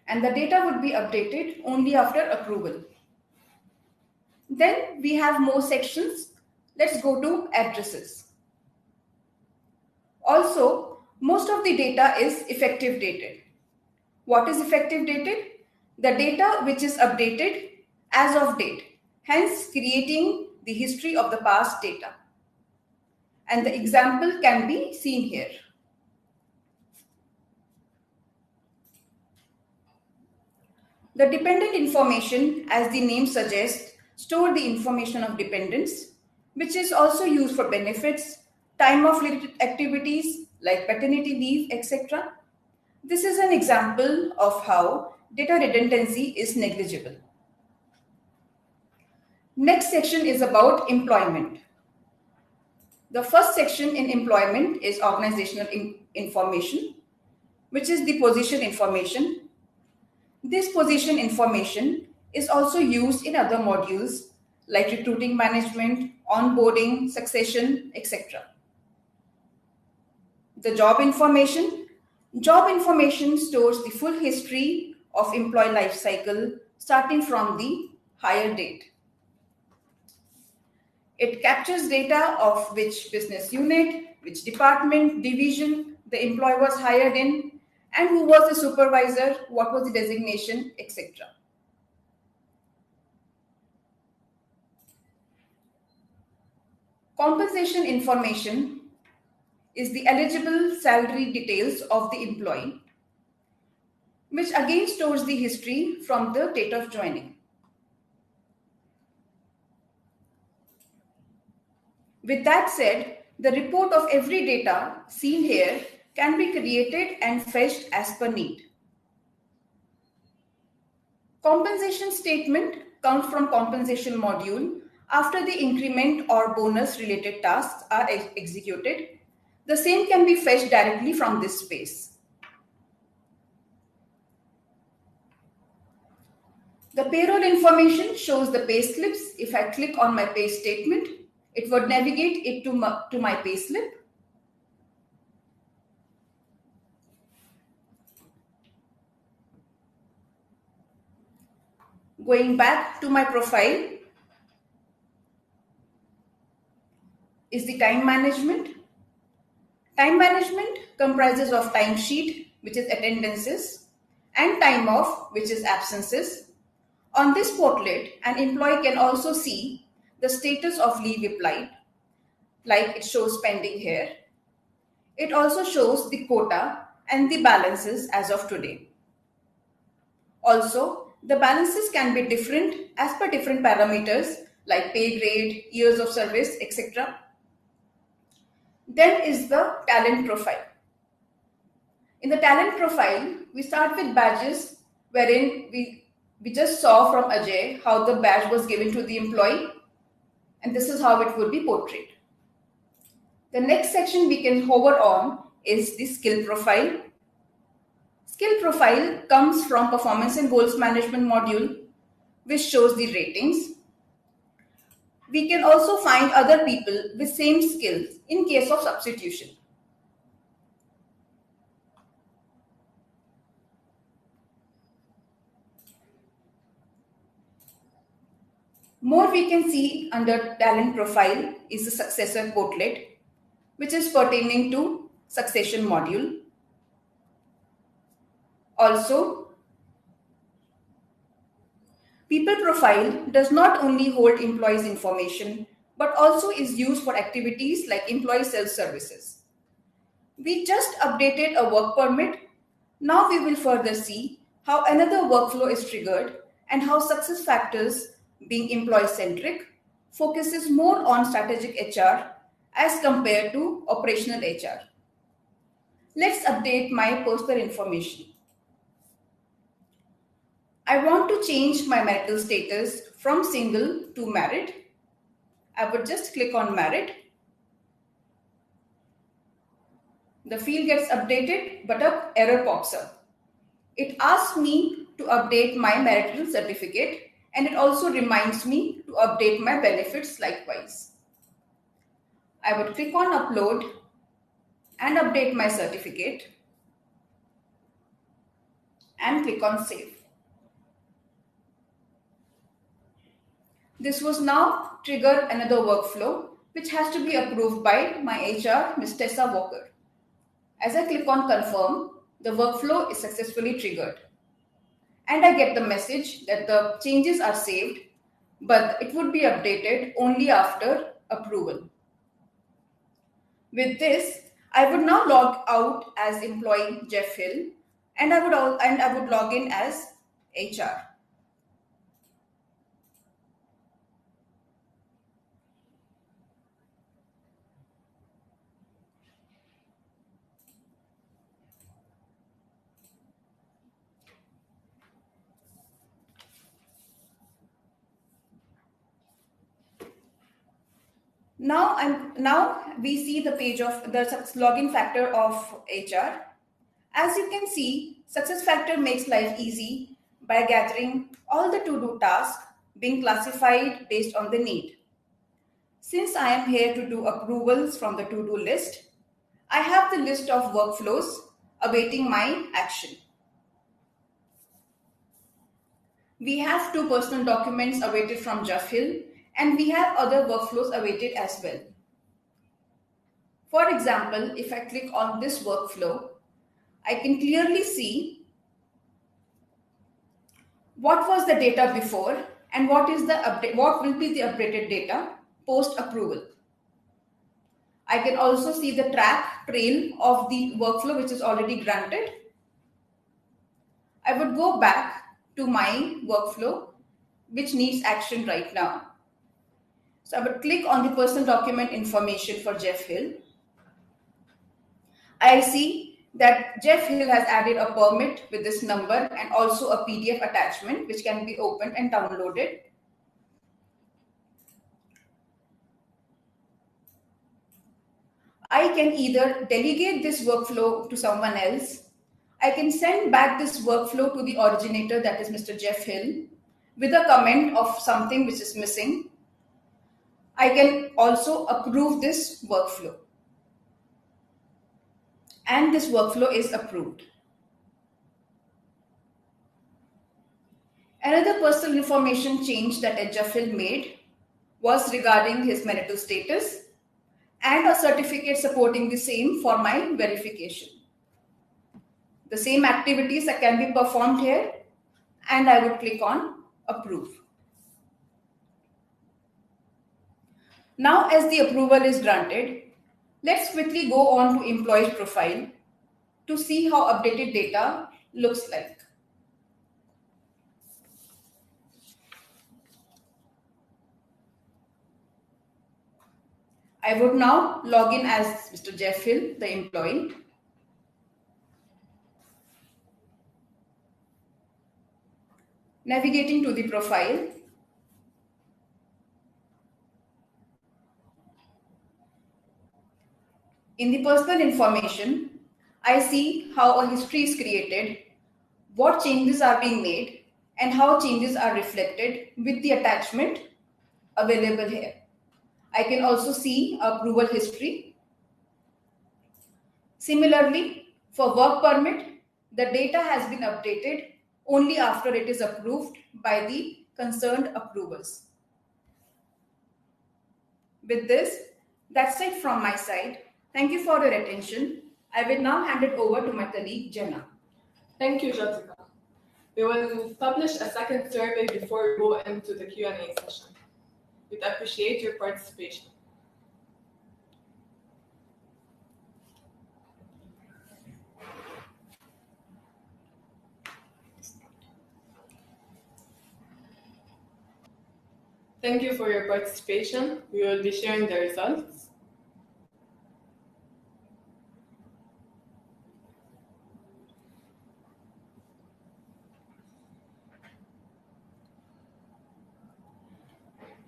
And the data would be updated only after approval. Then we have more sections. Let's go to addresses. Also, most of the data is effective dated. What is effective dated? The data which is updated as of date, hence creating the history of the past data. And the example can be seen here. The dependent information, as the name suggests, store the information of dependents, which is also used for benefits, time of related activities like paternity leave, etc. This is an example of how data redundancy is negligible. Next section is about employment. The first section in employment is organizational information, which is the position information. This position information is also used in other modules like recruiting management, onboarding, succession, etc. The job information. Job information stores the full history of employee life cycle starting from the hire date. It captures data of which business unit, which department, division the employee was hired in, and who was the supervisor, what was the designation, etc. Compensation information is the eligible salary details of the employee, which again stores the history from the date of joining. With that said, the report of every data seen here can be created and fetched as per need. Compensation statement comes from compensation module after the increment or bonus related tasks are executed. The same can be fetched directly from this space. The payroll information shows the pay slips. If I click on my pay statement, it would navigate it to my pay slip. Going back to my profile is the time management. Time management comprises of timesheet, which is attendances, and time off, which is absences. On this portlet, an employee can also see the status of leave applied, like it shows pending here. It also shows the quota and the balances as of today. Also, the balances can be different as per different parameters like pay grade, years of service, etc. Then is the talent profile. In the talent profile, we start with badges, wherein we just saw from Ajay how the badge was given to the employee, and this is how it would be portrayed. The next section we can hover on is the skill profile. Skill profile comes from performance and goals management module, which shows the ratings. We can also find other people with same skills in case of substitution. More we can see under talent profile is the successor portlet, which is pertaining to succession module. Also, people profile does not only hold employees' information, but also is used for activities like employee self-services. We just updated a work permit. Now we will further see how another workflow is triggered and how success factors, being employee-centric, focuses more on strategic HR as compared to operational HR. Let's update my personal information. I want to change my marital status from single to married. I would just click on married. The field gets updated, but an error pops up. It asks me to update my marital certificate, and it also reminds me to to update my benefits likewise. I would click on upload and update my certificate and click on save. This was now trigger another workflow which has to be approved by my HR, Ms. Tessa Walker. As I click on confirm, the workflow is successfully triggered. And I get the message that the changes are saved, but it would be updated only after approval. With this, I would now log out as employee Jeff Hill, and I would log in as HR. Now we see the page of the login factor of HR. As you can see, SuccessFactors makes life easy by gathering all the to-do tasks being classified based on the need. Since I am here to do approvals from the to-do list, I have the list of workflows awaiting my action. We have 2 personal documents awaited from Jeff Hill, and we have other workflows awaited as well. For example, if I click on this workflow, I can clearly see what was the data before and what will be the updated data post approval. I can also see the trail of the workflow which is already granted. I would go back to my workflow which needs action right now. So I would click on the personal document information for Jeff Hill. I see that Jeff Hill has added a permit with this number and also a PDF attachment which can be opened and downloaded. I can either delegate this workflow to someone else. I can send back this workflow to the originator, that is Mr. Jeff Hill, with a comment of something which is missing. I can also approve this workflow. And this workflow is approved. Another personal information change that Jeff Hill made was regarding his marital status and a certificate supporting the same for my verification. The same activities that can be performed here, and I would click on approve. Now, as the approval is granted, let's quickly go on to employee profile to see how updated data looks like. I would now log in as Mr. Jeff Hill, the employee. Navigating to the profile. In the personal information, I see how a history is created, what changes are being made, and how changes are reflected with the attachment available here. I can also see approval history. Similarly, for work permit, the data has been updated only after it is approved by the concerned approvers. With this, that's it from my side. Thank you for your attention. I will now hand it over to my colleague, Jenna. Thank you, Jyotika. We will publish a second survey before we go into the Q&A session. We'd appreciate your participation. Thank you for your participation. We will be sharing the results.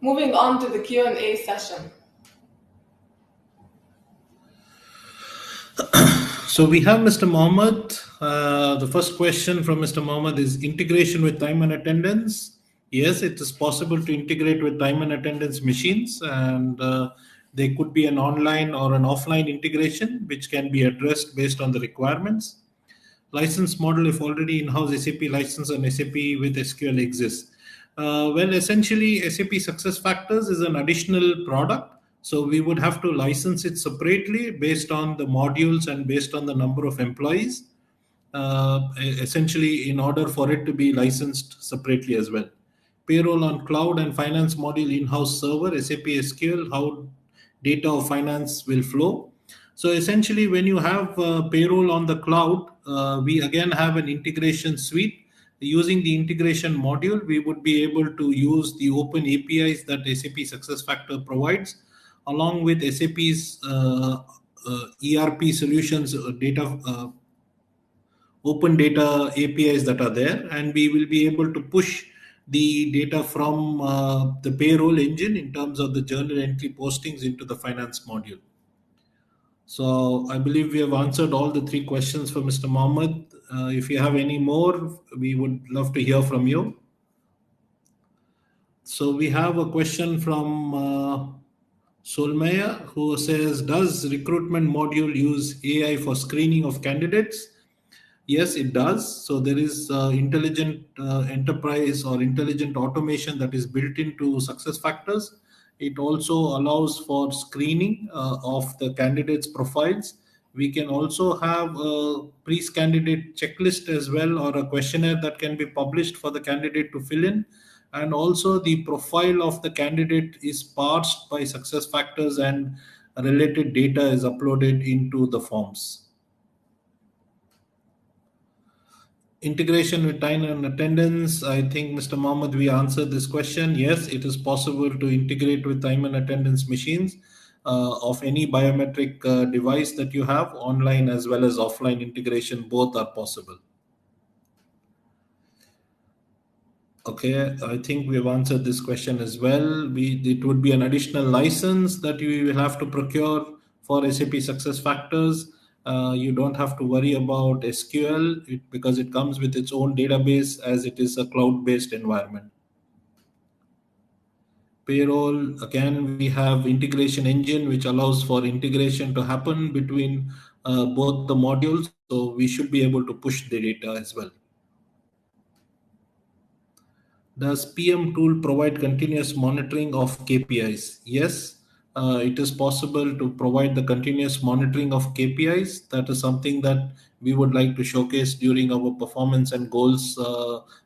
Moving on to the Q&A session. So we have Mr. Mohammed. The first question from Mr. Mohammed is integration with time and attendance. Yes, it is possible to integrate with time and attendance machines, and there could be an online or an offline integration which can be addressed based on the requirements. License model, if already in-house SAP license and SAP with SQL exists. Well, essentially, SAP SuccessFactors is an additional product. So we would have to license it separately based on the modules and based on the number of employees, essentially in order for it to be licensed separately as well. Payroll on cloud and finance module in-house server, SAP SQL, how data of finance will flow. So essentially, when you have payroll on the cloud, we again have an integration suite. Using the integration module, we would be able to use the open APIs that SAP SuccessFactors provides, along with SAP's ERP solutions, open data APIs that are there, and we will be able to push the data from the payroll engine in terms of the journal entry postings into the finance module. So I believe we have answered all the three questions for Mr. Mohammed. If you have any more, we would love to hear from you. So we have a question from Solmaya, who says, does recruitment module use AI for screening of candidates? Yes, it does. So there is intelligent enterprise or intelligent automation that is built into SuccessFactors. It also allows for screening of the candidates' profiles. We can also have a pre-candidate checklist as well, or a questionnaire that can be published for the candidate to fill in. And also the profile of the candidate is parsed by SuccessFactors and related data is uploaded into the forms. Integration with time and attendance. I think, Mr. Mohammed, we answered this question. Yes, it is possible to integrate with time and attendance machines of any biometric device that you have, online as well as offline integration. Both are possible. Okay, I think we have answered this question as well. It would be an additional license that you will have to procure for SAP SuccessFactors. You don't have to worry about SQL because it comes with its own database, as it is a cloud-based environment. Payroll, again, we have integration engine, which allows for integration to happen between both the modules. So we should be able to push the data as well. Does PM tool provide continuous monitoring of KPIs? Yes, it is possible to provide the continuous monitoring of KPIs. That is something that we would like to showcase during our performance and goals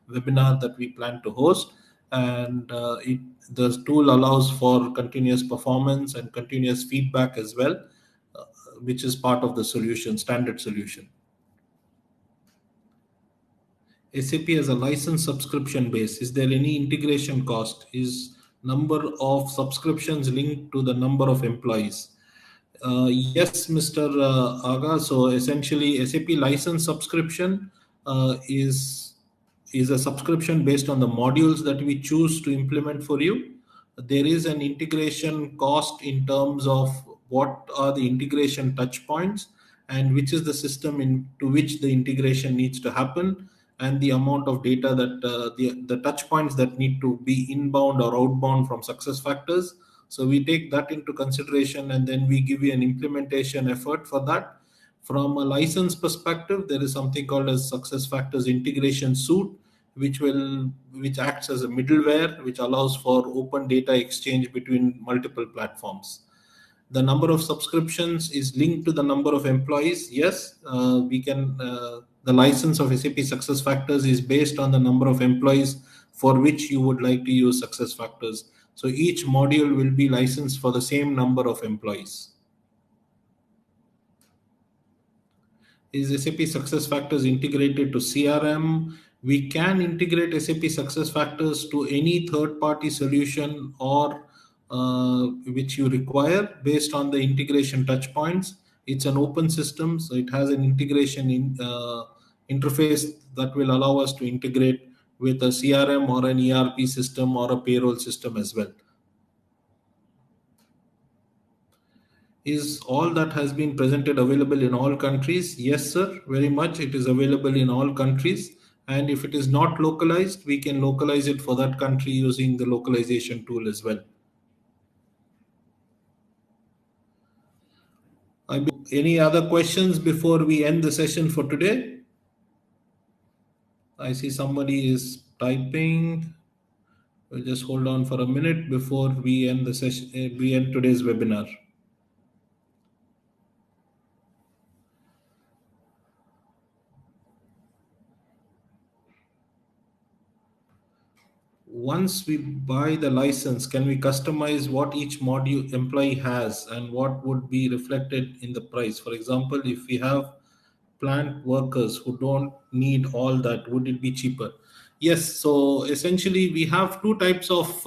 webinar that we plan to host. And the tool allows for continuous performance and continuous feedback as well, which is part of the solution, standard solution. SAP has a license subscription base. Is there any integration cost? Is number of subscriptions linked to the number of employees? Yes, Mr. Aga. So essentially, SAP license subscription is a subscription based on the modules that we choose to implement for you. There is an integration cost in terms of what are the integration touch points and which is the system into which the integration needs to happen, and the amount of data that the touch points that need to be inbound or outbound from SuccessFactors. So we take that into consideration, and then we give you an implementation effort for that. From a license perspective, there is something called as SuccessFactors integration suite, which acts as a middleware, which allows for open data exchange between multiple platforms. The number of subscriptions is linked to the number of employees. Yes, we can. The license of SAP SuccessFactors is based on the number of employees for which you would like to use SuccessFactors. So each module will be licensed for the same number of employees. Is SAP SuccessFactors integrated to CRM? We can integrate SAP SuccessFactors to any third-party solution or which you require based on the integration touch points. It's an open system, so it has an integration interface that will allow us to integrate with a CRM or an ERP system or a payroll system as well. Is all that has been presented available in all countries? Yes, sir, very much. It is available in all countries, And if it is not localized, we can localize it for that country using the localization tool as well. Any other questions before we end the session for today? I see somebody is typing. We'll just hold on for a minute before we end the session. We end today's webinar. Once we buy the license, can we customize what each module employee has and what would be reflected in the price? For example, if we have plant workers who don't need all that, would it be cheaper? Yes. So essentially, we have two types of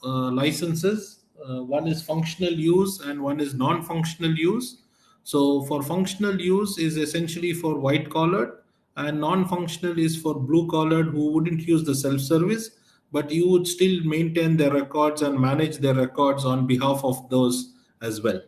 licenses. One is functional use and one is non-functional use. So for functional use is essentially for white collared, and non-functional is for blue collared who wouldn't use the self-service, but you would still maintain their records and manage their records on behalf of those as well.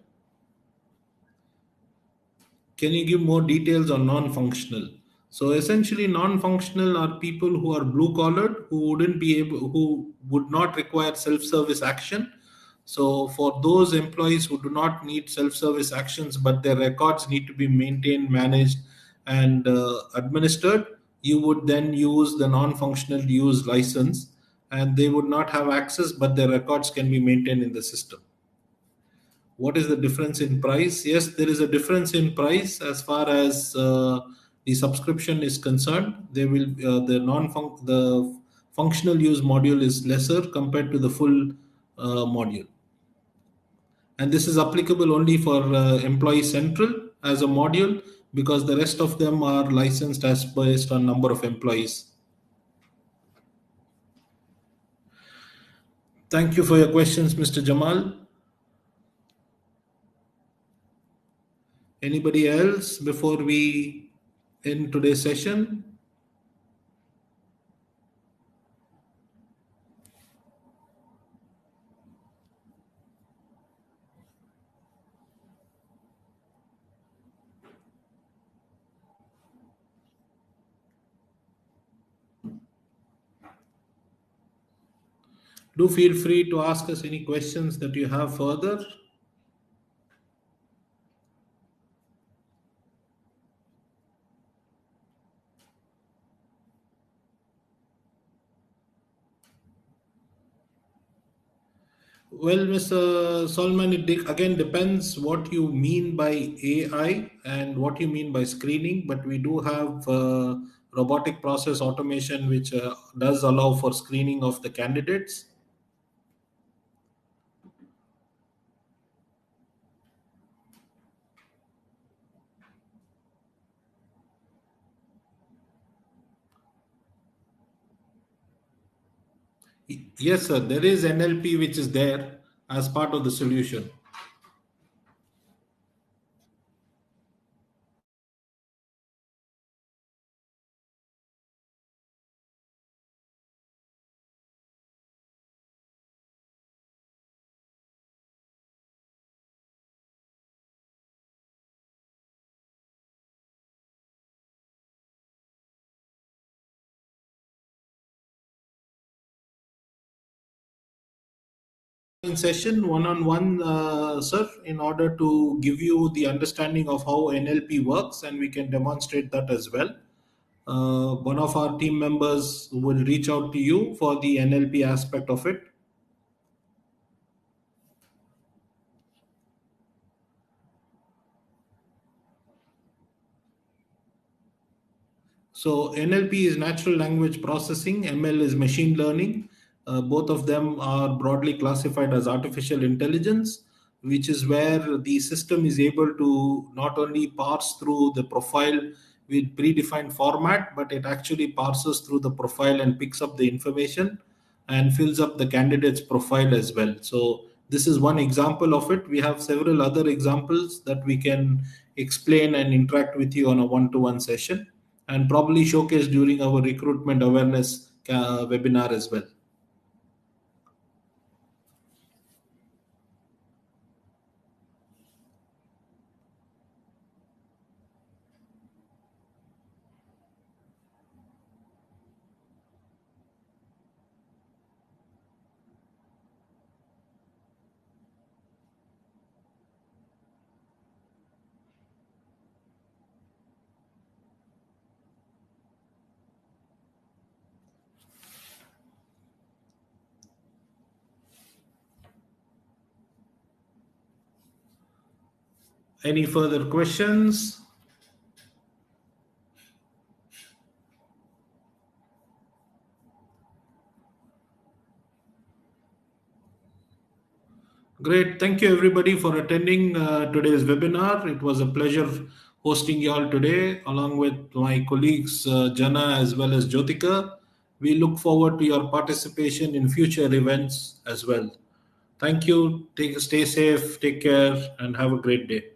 Can you give more details on non-functional? So essentially, non-functional are people who are blue collared, who would not require self-service action. So for those employees who do not need self-service actions, but their records need to be maintained, managed, and administered, you would then use the non-functional use license, and they would not have access, but their records can be maintained in the system. What is the difference in price? Yes, there is a difference in price as far as the subscription is concerned. The functional use module is lesser compared to the full module, and this is applicable only for Employee Central as a module, because the rest of them are licensed as based on number of employees. Thank you for your questions, Mr. Jamal. Anybody else before we end today's session? Do feel free to ask us any questions that you have further. Well, Mr. Solman, it again depends what you mean by AI and what you mean by screening, but we do have robotic process automation, which does allow for screening of the candidates. Yes, sir, there is NLP which is there as part of the solution. In session one-on-one, sir, in order to give you the understanding of how NLP works, and we can demonstrate that as well. One of our team members will reach out to you for the NLP aspect of it. So NLP is natural language processing, ML is machine learning. Both of them are broadly classified as artificial intelligence, which is where the system is able to not only parse through the profile with predefined format, but it actually parses through the profile and picks up the information and fills up the candidate's profile as well. So this is one example of it. We have several other examples that we can explain and interact with you on a one-to-one session, and probably showcase during our recruitment awareness webinar as well. Any further questions? Great. Thank you everybody for attending today's webinar. It was a pleasure hosting you all today along with my colleagues Jana as well as Jyotika. We look forward to your participation in future events as well. Thank you. Stay safe, take care, and have a great day.